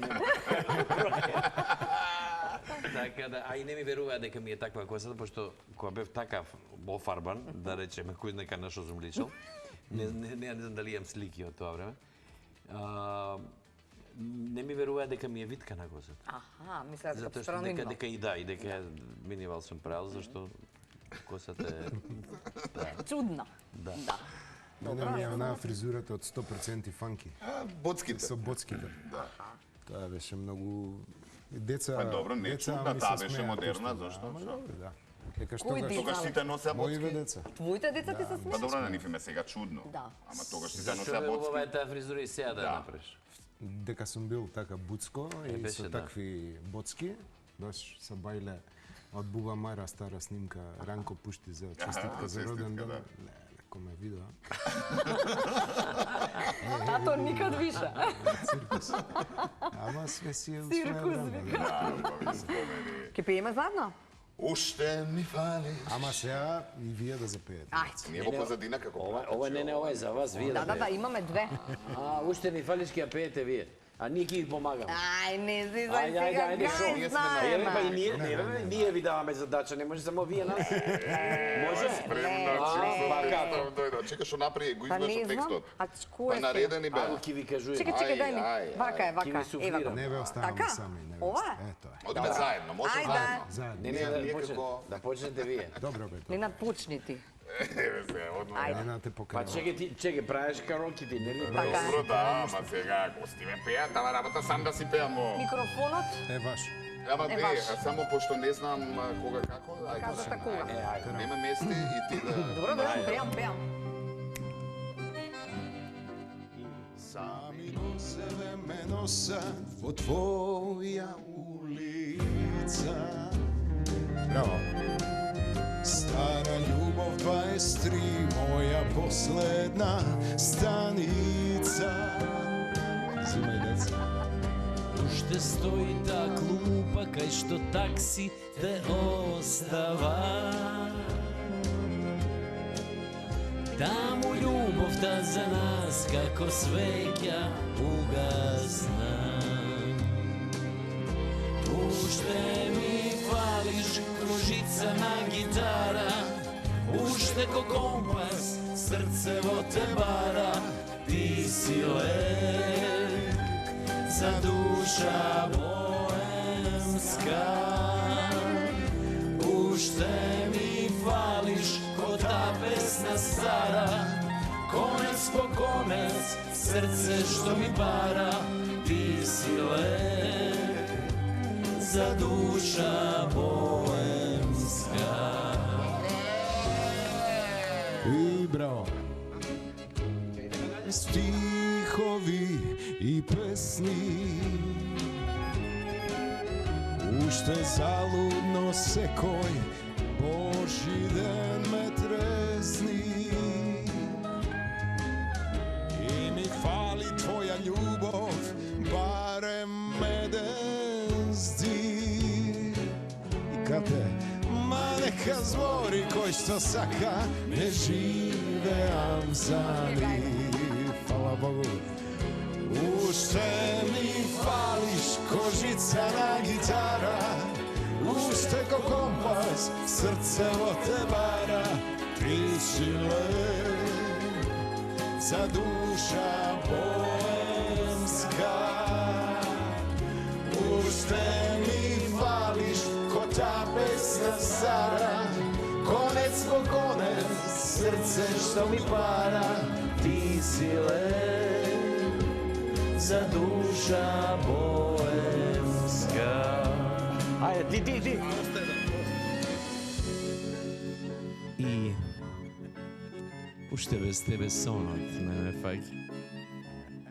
Така да, а и не ми веруваат дека ми е таква косата, пошто кога бев такав офарбан, да речеме, кој нека на што сум личал, не знам дали имам слики од тоа време, не ми веруваат дека ми е витка на косата. Аха, мислеа дека Затоа што странно. дека и дека минивал сум правил, зашто косата е... Чудна. Да. Мене ми е онаа фризурата од 100% фанки. Боцките. Со боцките. Да. Тоа беше многу... Деца... Па добро, не деца чудна, ми таа се беше смеа модерна, пушто, зашто? Ама добро, да. Дека што Кој деца? Тогаш сите носеа Моиве боцки. деца. Твоите деца ти се Па смеат? добро, на нив им е сега чудно. Да. Ама тогаш сите Зашто носеа е убава е боцки. таа фризура и сега да ја Да. направиш? Дека сум бил така буцко и беше, со да. такви боцки, баш са бајле од Буба Мајра стара снимка, Ранко пушти за честитка за роден честитка, ден. да. Леко ме видоа. Тато никад више. Циркус. Ама све си е у Циркус, своја време. вика. да. Да, убави спомени. Ке пееме заедно? Уште ми фалиш. Ама сега и вие да запеете. Ајде. Ние во позадина како Ова ова е за вас, вие Да, имаме две. Уште ми фалиш ќе ја пеете вие. А ние ќе ви помагаме. Ај, не си за Ајде, сега, ајде, шо? гај Ние сме знаеме. Па и ние ви даваме задача, не може само вие нас. Може? Спремна, чека што направи, го Па изваш не од знам, текстот. а кој Па е наредени беа. Ако ќе ви кажувам. Чекај, дај ми. Ај, Вака е, Ќе вака. ви суфлирам. Ева го. Не ве оставаме Така? сами, не ве Ова е? оставаме. Тоа е. Одиме заедно, може Ајде. заедно. Заедно. Не, ние да почнете вие. Добро бе, тоа. Ненад почни ти. Еве се, одма. Ајде. Не на те Па поканува. чекај, правиш кароки ти, нели? Така е. Добро, да, ама сега гости ме пеат, ама работа сам да си пеам. Микрофонот, Е ваш. Ама Е, бе, ваш. само пошто не знам кога како, кажете кога. Ајде, нема месте и ти да... Добро, пеам. Сами носеве ме носат во твоја улица. Браво. Стара љубов 23, моја последна станица. Зимај деца. Уште стои та клупа кај што такси те остава. Таму љубовта за нас како свеќа угасна. Уште ми фалиш кружица на гитара, уште ко компас срцево те бара, ти си лек за душа боемска. Уште ми фалиш ко та песна стара, конец по конец срце што ми бара, ти си лек за душа боемска. И браво. Стихови и песни, уште залудно секој Божи ден ме нека збори кој што сака, не живеам за нив. Фала Богу. Уште ми фалиш кожица на гитара, уште ко компас срцево те бара, ти си леп за душа боемска. Уште ми фалиш ко та песна стара, конец по конец срце што ми пара, ти си леп за душа боемска. Ајде, ти. И уште без тебе сонот не ме фаќа.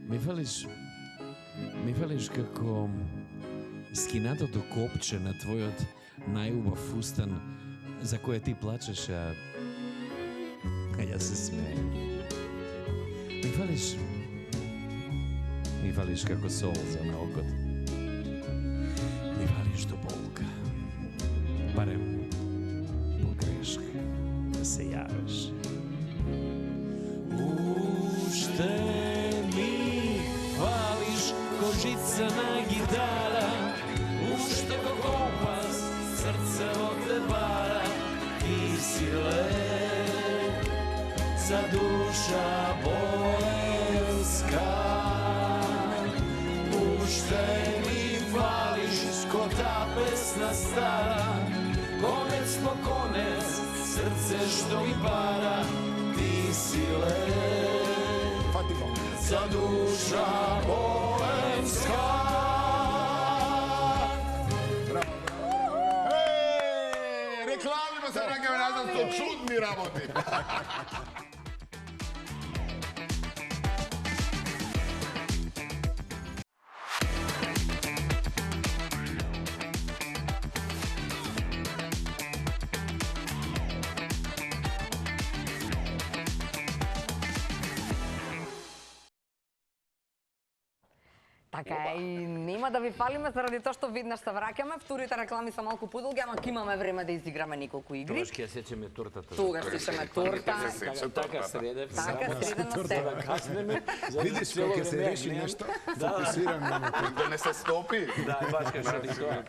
Ми фалиш како скинатото копче на твојот најубав фустан за кој ти плачеш, а ја се смеем. Ми фалиш како солза на окот. Ми фалиш до болка. Барем по грешка да се јавиш. Уште ми фалиш кожица на гитара, уште ко компас срцево те бара, ти си леп за душа боемска. Уште ми фалиш ко та песна стара, конец по конец срце што ми пара, ти си леп за душа боемска. Рекламима се враќаме назад со чудни работи. Така и нема да ви фалиме заради тоа што веднаш се враќаме. Вторите реклами се малку подолги, ама ќе имаме време да изиграме неколку игри. Тогаш ќе сечеме тортата. Тогаш ќе сечеме торта. Така средев. Така средено се. Да каснеме. Видиш кога ќе се реши нешто, фокусираме на тоа. Да не се стопи. Да, баш како што тоа.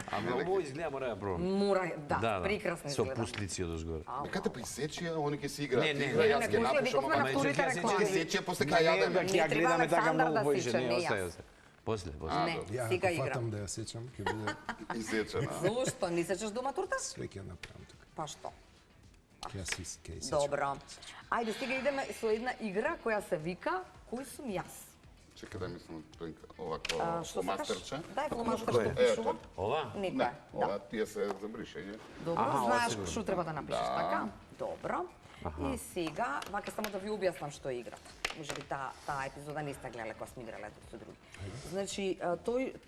А многу изгледа, мора да пробам. Мора, да, прекрасно Со изгледа. пуслици одозгоре. Нека те присечи, а они ќе си играат. Не, Јас ќе напишам, викавме на вторите реклами. сечи, после кај јадеме. Ќе ја гледаме така Александар многу да поише, сече, не не остаje. јас. После. Не, Ја сега ако играм. фатам да ја сечам, ќе биде Изсечена. Зошто? Не сечеш дома торта? све ќе направам тука. Па што? Ќе ја сечам. Добро. Ајде, сега идеме со една игра која се вика Кој сум јас? Чекај да мислам овако Што фломастерче. Дај фломастер што Ето. пишува. Ова? Некој. Не, Да. ова тие се за бришење. Добро, Аха, знаеш ова се што треба да напишеш, Да. така? Добро. И сега, вака само да ви објаснам што е играта. Може би таа епизода не сте гледале кога сме играле со други. Значи,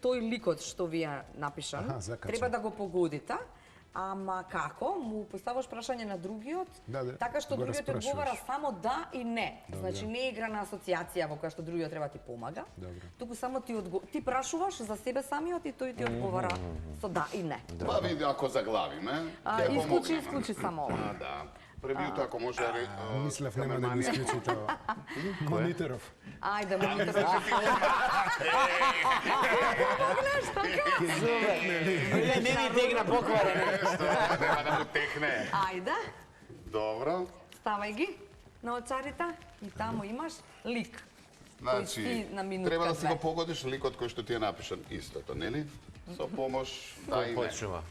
тој ликот што ви е напишан, Аха, закачам. треба да го погодите, ама како? Му поставаш прашање на другиот, Да, така што го другиот ти распрашуваш. одговара само да и не. Добро. Значи, не е игра на асоциација во која што другиот треба ти помага. Добро. Туку само ти прашуваш за себе самиот и тој ти одговара со да и не. Па види ако заглавиме. ќе помогнеме. Исклучи само ова. Да. Превиуто ако може Мислев нема да го исклучи тоа. Мониторов. Ајде, монитор. Не ми тегна покварен. Нема да му техне. Ајде, Добро. ставај ги на очарите и таму имаш лик. Кој си Значи, на минутка треба да си две. го погодиш ликот кој што ти е напишан истото, нели? Со помош да и не. Почнува.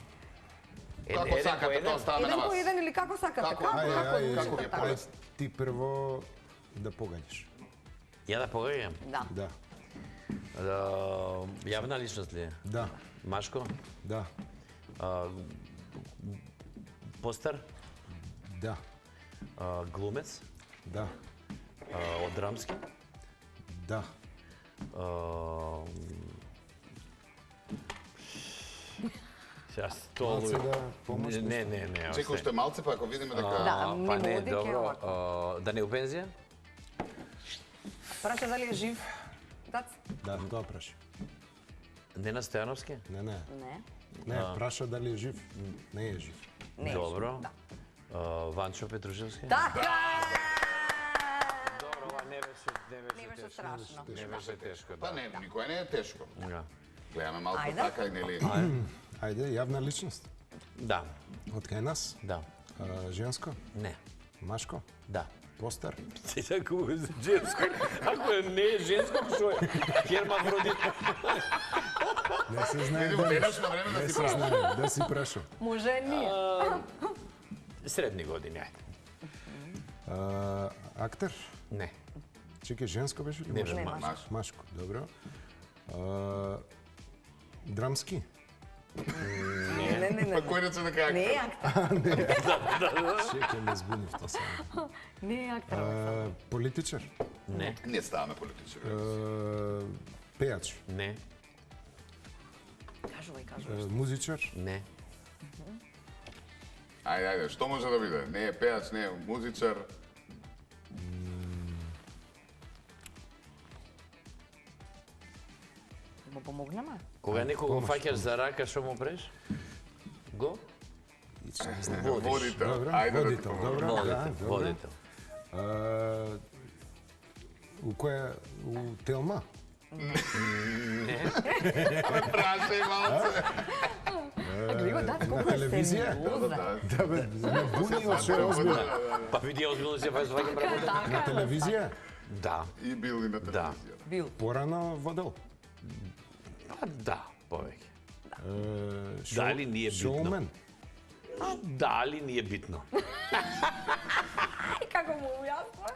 Како сакате, тоа стане на Еден по вас. еден или како сакате? Како? Како ви е така? полесно? Ти прво да погаѓаш. Ја да погаѓам. Да. Да. Јавна личност ли е? Да. Машко? Да. Постар? Да. Глумец? Да. Од драмски? Да. Сега Малце столу. да помош. Не. Чекай уште малце, па ако видиме дека... Да, Па не не, води, ќе добро. овако. Да не у пензија? Праша дали е жив? Тац? Да, тоа праши. Нена Стојановски? Не. Не. Не, праша дали е жив. Не е жив. Не. Добро. Да. Ванчо Петрушевски? Така! Добро, ова не Не беше беше страшно. Не беше тешко, Па да. не, никој не е тешко. Да. Гледаме малку Ајде. така и нели. Ајде, јавна личност. Да, Од кај нас? да. Женско? Не, Машко? да. Постар? Сега ако е женско, ако не е женско, што е? Хермафродит. Не се знае Видимо, дали. денешно време да Не си се прав. знае, да си прашам. Може ние. Средни години, ајде. Актер? Не, Чекай, женско беше ли? не Машко? бе, Не, ма. Машко, добро. Драмски? Не. Па кој рече дека Не е актер? актер. Чекай, ме збунивте сега. Не е актер. Политичар? Не, Не ставаме политичари. Пејач? не, Кажувај. Музичар? не. Ајде, што може да биде? Не е пејач, не е музичар. Му помогнеме? Кога некој го фаќаш за рака, што му преш? Го? Водител. Добро, Ајде да ти водител, помогнам. добро. Да, Водител, добро. водител. У која? У Телма? Прашај малце. Гледа, да, На колку е телевизија? сериозен. Да, бе, ме буни од што е озбилно. Па види озбилно се фаќам работа. На телевизија? Да, И бил и на телевизија. Бил. Порано водел. па да, повеќе. Дали ни е битно? Шоумен? Да, али не е битно. Како му ујасно?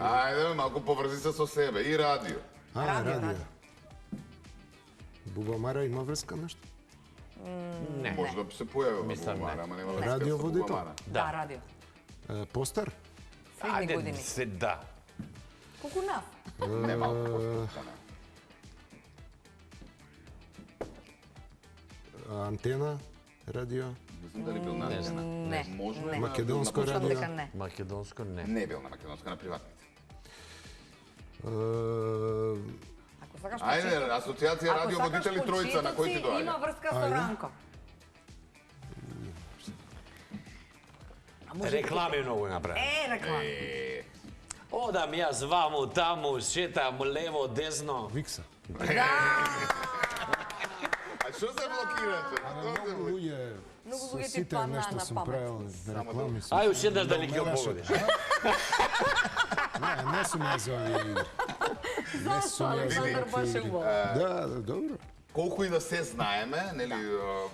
Ајде, малку поврзи се со себе. И радио. Радио. Бубамара има врска нешто? Не. Може да се појави во Мислам, Бубамара, не. ама нема врска Радио со водител? Бубамара. Да, радио. Постар? Средни години. се да. Колку нас? Не малку постар. Антена? Радио? Мислам дали бил на Антена. Не. Може Не. би Македонско бил на- Мислам радио? дека не. Македонско не. Не бил на македонска, на приватници. Ако сакаш Ајде, асоциација Ако радиоводители сакаш тројца, на кој ти почетоци, има доаѓа? врска со Ранко. А може Реклами многу направи. реклама. Одам јас ваму, таму, шетам лево, десно. Викса? А што се блокираше? Многу луѓе Многу со луѓе ти сите паднаа нешто на сум памет. правил реклами. Ај, уште еднаш да ли ги обоводиш. Не сум ја за овие игри. Не сум ја за Александар баш е игри. убав. Да, добро. Колку и да се знаеме, нели,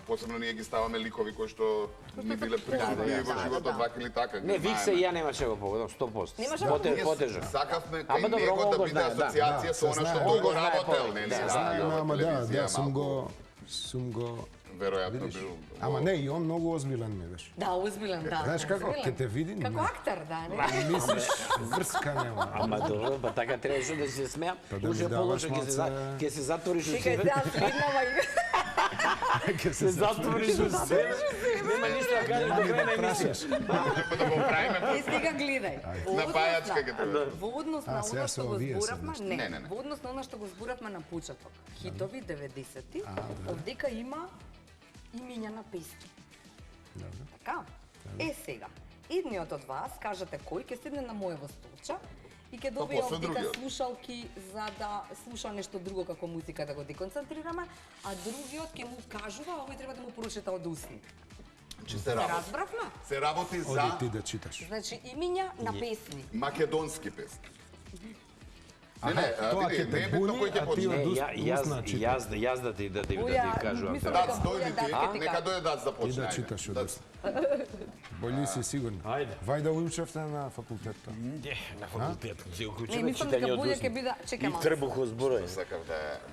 посебно ние ги ставаме ликови кои што ни биле присутни во животот вака или така. ги Не, Виксе знаеме. ја немаше го погодам, 100%. Немаше Ние Потежок. сакавме Ама кај добро, него он да го биде знае, да. асоциација со Да, она се што знае. тој Он го го знае работел, повеќе, нели, да, радио, Ама да, телевизија, сум малку. го Веројатно видиш. бил. Ама не, и он многу озбилен ми беше. Да, озбилен, да. Знаеш како, озбилен. ке те види, Како не. актер, да. Не? Мислиш, врска нема. Ама добро, па така требаше да се смеам. Па да ми Уште даваш полошо малце- ќе се затвориш у Чекај, себе. сега следнава и... Ке Се затвориш у себе. Нема ништо да кажеш до крај на емисија. Да го правиме И сега гледај. на пајачка ќе треба. Во однос на сега она се што го овие се зборавме, нешто. не, Не. во однос на она што го зборавме на почеток, хитови 90-ти, овдека има имиња на песни. Така? Сега, едниот од вас, кажете кој, ќе седне на моево столче и ќе добија после овдека другиот. слушалки за да слуша нешто друго како музика да го деконцентрираме, а другиот ќе му кажува, а овој треба да му прочита од устни. Че се работи. Разбравме? Се работи Оди за ти да читаш. Значи, имиња на песни. македонски песни. Не, Тоа види, ќе не те е битно буни, кој ќе а ти почне. Не, од устна читаш. јас да ти Уја, кажувам. мислам Дац, дека дојди Буја Дац ќе ти, ти нека каже. дојде Дац да И почне. да ајде. читаш од Дац. устна. Боли си сигурно. Ајде. Вај да учевте на факултетот. На факултет се Не, уклучиме мислам дека читање од Буја устни. ќе биде... Чекај И малку. трбух од зборој. Сакав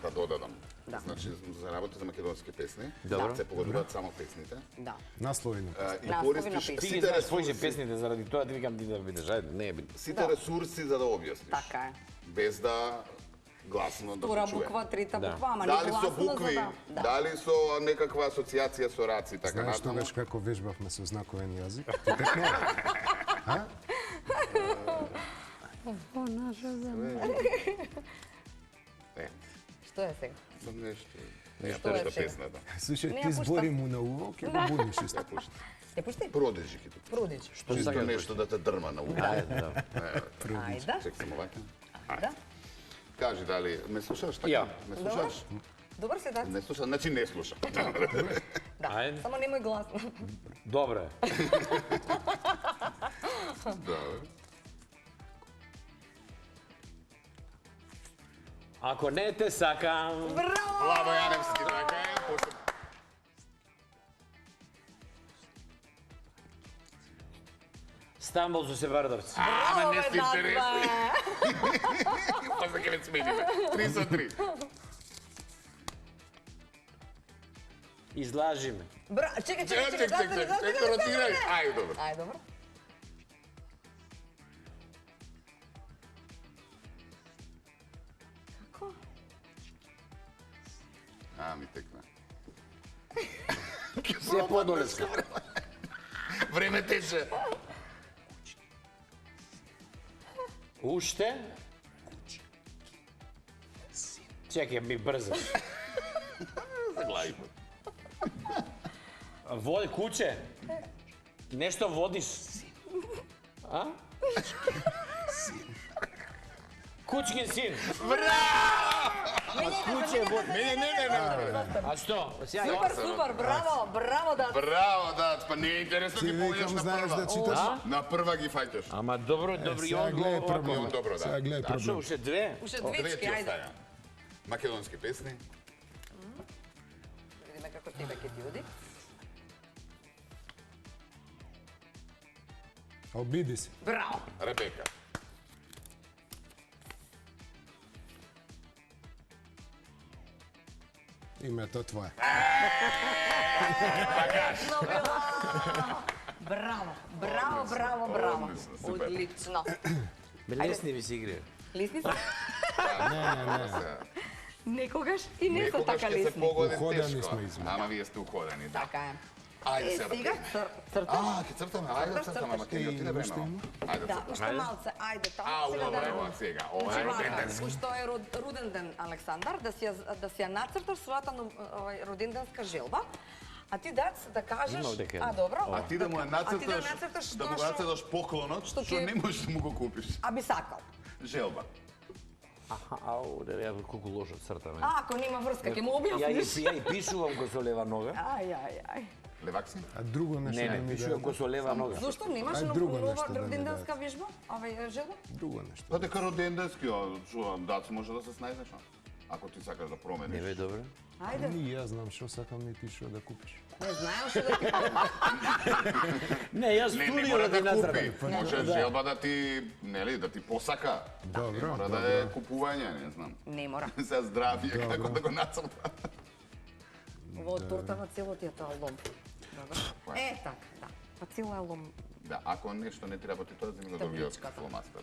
да додадам. Да. Значи, за работа за македонски песни, Добро. се погодуваат само песните. Да. Наслови на И Наслови користиш на песни. Ти ги сите знаеш своите ресурси, песните заради тоа ти викам ти да бидеш, ајде, не е битно. сите ресурси за да објасниш. Така е. Без да гласно да Втора се чуе. буква, трета Да. буква, ама не Дали со гласно за букви, да... дали со некаква асоциација со раци, така Знаеш натаму. тогаш како вежбавме со знаковен јазик? Ти текно? Е, Што е сега? сам нешто. Ја Што е пушта сега? песната. Слушај, Не ја ти пуштам. збори му на уво, ќе го будиш исто. Ја пушти? Продежи ги тук. Продичи. Чисто нешто да те дрма на уво. Ајде, да. Ајде. Чек само вака. Ајде. Кажи дали ме слушаш така? Ја. Ме слушаш? Добар си, Дац. Не слушаш, значи не слушам. Да. Ајде. Само немој гласно. Добре. Да. Ако не те сакам... Браво! Ладо Јаневски, така е. После Стамбул со Севардовци. Ама не Браво, сте Дац, интересни. бе! После ќе ме смениме. 3 за 3. Излажи ме. Чекај, Чек, ротирај. Ајде, добро. Ајде, добро. Како? Ми текна. Се подолеска. Време тече. Уште? Чекай, ми брзаш. Заглави. Води куче? Нешто водиш? А? Кучкин син. Куче води. Не. А што? Супер, браво, Дац. Браво, Дац, па не е интересно Ти ги викам поведеш на знаеш да прва. читаш. На прва ги фаќаш. Ама добро, и Сега он гледај го проблем. Ион добро, да. Сега гледај А што, проблем. уште две? Уште Две двечки, ти ајде. остаја. Македонски песни. Видиме како тебе ќе ти оди. Обиди се. Браво. Ребека. Името твое. Браво. Одлично, супер. Одлично. Лесни ви се игри. Лесни се? Сега. Некогаш и не се Некогаш така ќе се лесни. погоди Уходени тешко. сме измени. Ама вие сте уходени, да. Така е. Ајде Е, сега. сега црташ. Ќе цртаме, ајде да цртаме, ама ќе отиде време. Ајде Да, цртаме. уште малце, ајде таму, сега да Убаво, сега. Ова Значи, е вака, роденденски. ушто е роден ден Александар, да си ја нацрташ својата роденденска желба, а ти Дац да кажеш, Има овде а добро, А ти да му ја а ти да нацрташ, нацрташ да му тоа што нацрташ поклонот, што што ќе- не можеш да му го купиш. а би сакал. Желба. Ау, да ја колку лошо цртаме. А, ако нема врска, ќе му Ја објасниш. и пишувам ко со лева нога. Ај. Левак си? А друго нешто да Не, ми пишувам ко со лева нога. Зошто немаш Ај, друго нова нешто да ми роденденска вежба? Желба? Друго нешто. Па дека роденденски, чувам, Дац може да се снајдеш, ако ти сакаш да промениш. Не бе, добре. Ајде, Ни јас знам што сакам ни ти што да купиш. не знаеш што да ти Не, јас Не студио мора да да ти купи. нацртам. Може желба да ти, нели, да ти посака. Добро, Не мора да добро. е купување, не знам. не мора. За здравје, како да го нацрта. Во торта на целотиот албум. Добро. Е, така, да. Па цел албум Да, ако нешто не треба ти тоа, земи го другиот Табличката. фломастер.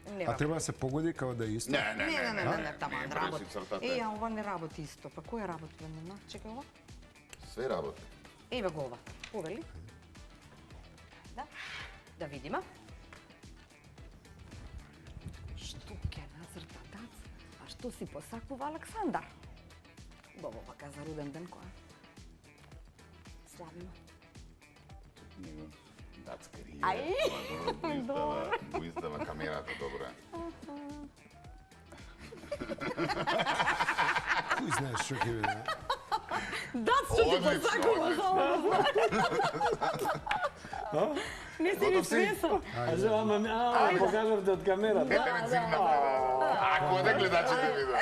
нема. А треба да се погоди као да е исто? Не, Не, таман не, работи. си цртате. Е, ова не работи исто. Па која работи веднина? Чекај ова. Све работи. Еве го ова. Повели. Да. Да видиме. Што ќе нацрта Дац, а што си посакува Александар? Убаво пака за роден ден која. Славиме. Него Дац крие. Ај! Го издава камерата, добро е. Кој знаеш што ќе биде? Дац, што ти Одлично, посакува за ова? Не си ни Готов си? свесо. А за ама покажавте од камерата. Ете ме зим направи. Ако да гледачите видео.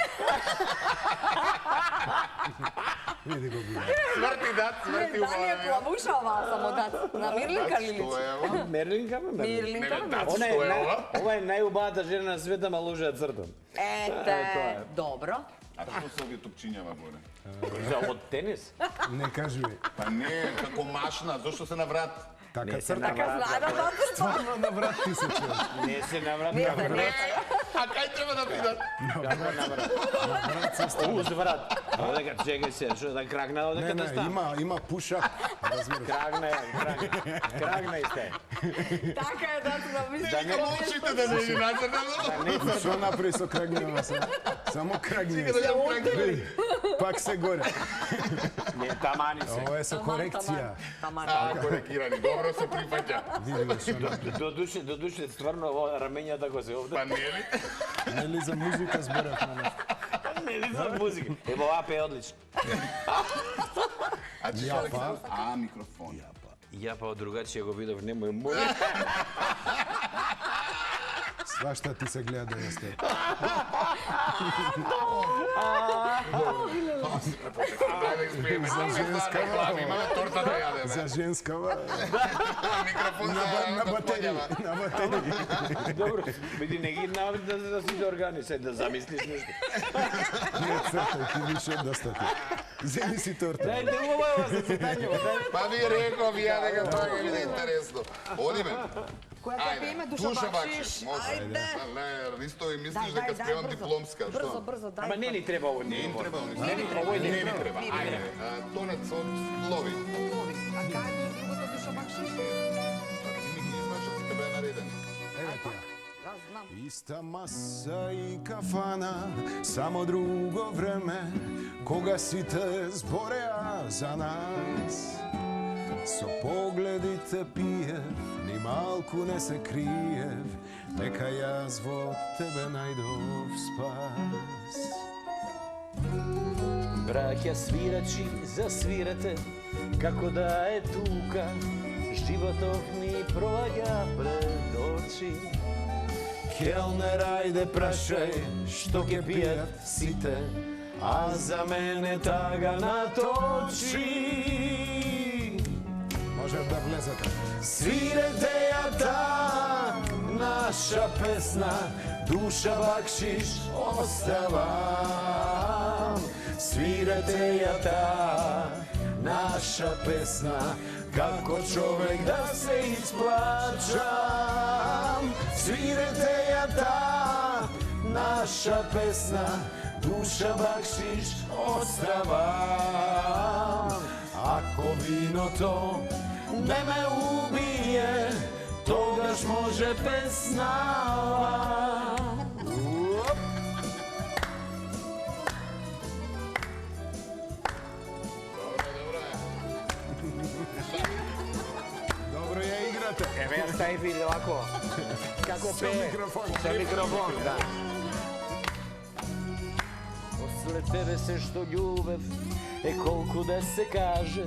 Види го биде. Сврти Дац, сврти Да, не е убаво. плавуша ова само Дац. На Мирлинка ли Што личи? е ова? Мерлинка ме Мерлинка. Мирлинка Не, ли Дац, личи? што е ова? Ова е најубавата жена на света, ма луже ја цртам. Ете, добро. А што се овие топчињава горе? За од тенис? Не кажи ми. Па не, како машна, зошто се на врат? Така Не се црта. Така знае да Дац Стварно на врат ти се чуеш. Не се наврат Не на се, не врат. се. А кај треба да бидат? Уз врат. Одека чекај се, што да кракна Не, одека да не, става. има пушап. Разбираш. Кракна и сте. Така е Дац на Не мисли. вика очите да не ги нацртам. Што направи со крагнјава се? Само крагнјава. Да ја кракне. Пак се горе. Не, тамани се. Ова е со корекција. Корекирани, добро се прифаќа. До душе, стварно, рамењата го се овде. Па не ли? Нели за музика зборевме нешто? Не ли за музика? Ево, ова пее одлично. Јапа. Микрофон. Ја па од другачија го видов, немој моли. Свашта ти се гледа да јесте. За женскава. Имаме торта да јадеме. За женскава. Микрофон На батерија. На батерија. Добро, види, не ги наври да си органи, да замислиш нешто. Не цртај, ти више достати. Земи си торта. Дајте ова за цитањево, дај. Па ви реков ја дека тоа ќе биде интересно. Одиме. Која ќе има душа бакшиш? Ајде. Ристо и мислиш дека спремам дипломска, што? Брзо, брзо, дај. Ама не ни треба ово. Не им треба, Не ни треба, овој не ни треба. Ајде, тонец од лови. А кај е другото душа бакшиш? Ти ми ги знаеш, што ти беа наредени. Еве ти ја. Да, знам. Иста маса и кафана, само друго време, кога сите збореа за нас. Со погледите пиев, ни малку не се криев, дека јас во тебе најдов спас. Браќа свирачи, засвирате, како да е тука, животов ми проаѓа пред очи. Келнер, ајде прашај, што ќе пијат сите, а за мене тага наточи. Можев да влезете. Свирете ја та наша песна, душа бакшиш оставам. Свирете ја та наша песна, како човек да се исплачам. Свирете ја та наша песна, душа бакшиш оставам. Ако виното не ме убие, тогаш може песнава. Добро ја играте. Еве ја стаи види овако. Како пее. Со микрофон, да. После тебе се што љубев е колку да се каже,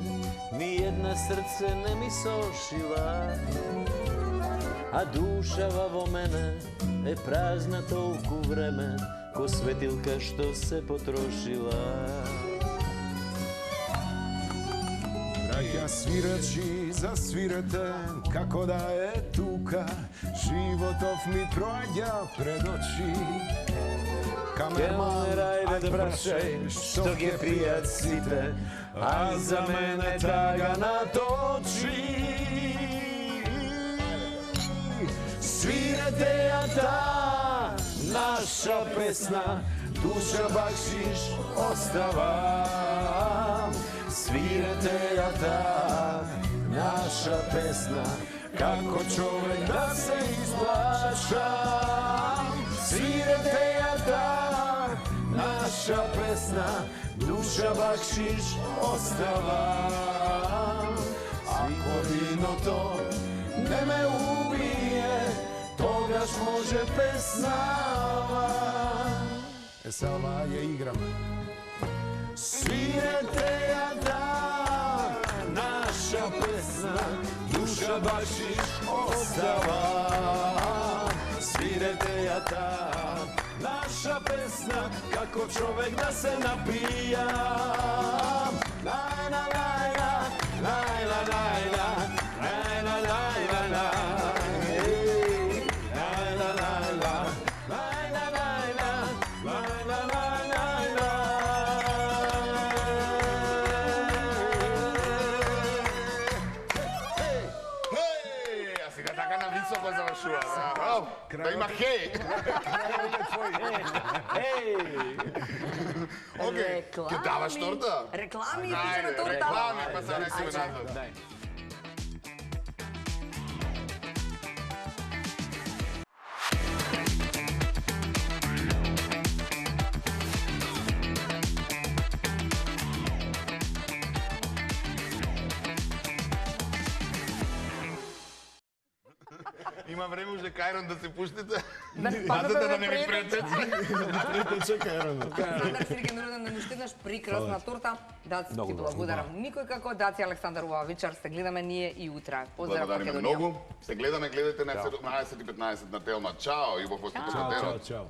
ни една срце не ми сошила. А душава во мене е празна толку време, ко светилка што се потрошила. Браќа свирачи, засвирете, како да е тука, животов ми проаѓа пред очи. Келнер, ајде прашај, што ќе пијат сите, а за мене тага наточи. Свирете ја та наша песна, душа бакшиш оставам. Свирете ја та наша песна, како човек да се изплачам. Свирете ја та наша песна, душа бакшиш оставам. Ако виното не ме убие, тогаш може песнава. Сава ја играме. Свирете ја та наша песна, душа бакшиш остава. Свирете ја та наша песна, како човек да се напија. Лајла, лајла, лајла, лајла, лајла, лајла, лајла. Да има хеј! Океј, ќе даваш торта? Реклами, пише на Ајде, торта. реклами, па се несиме назад. Има време уже Кајрон да се пуштите. Пазете да не ви претече. Чекай, Рано. Александар Сирген роден ден уште еднаш прекрасна торта. Даци ти благодарам. Никој како Даци Александар убава вечер. Се гледаме ние и утре. Поздрав Благодариме Македонија. многу. Се гледаме, гледате на 17:15 на Телма. Чао, Љубов Постапот. Чао, чао.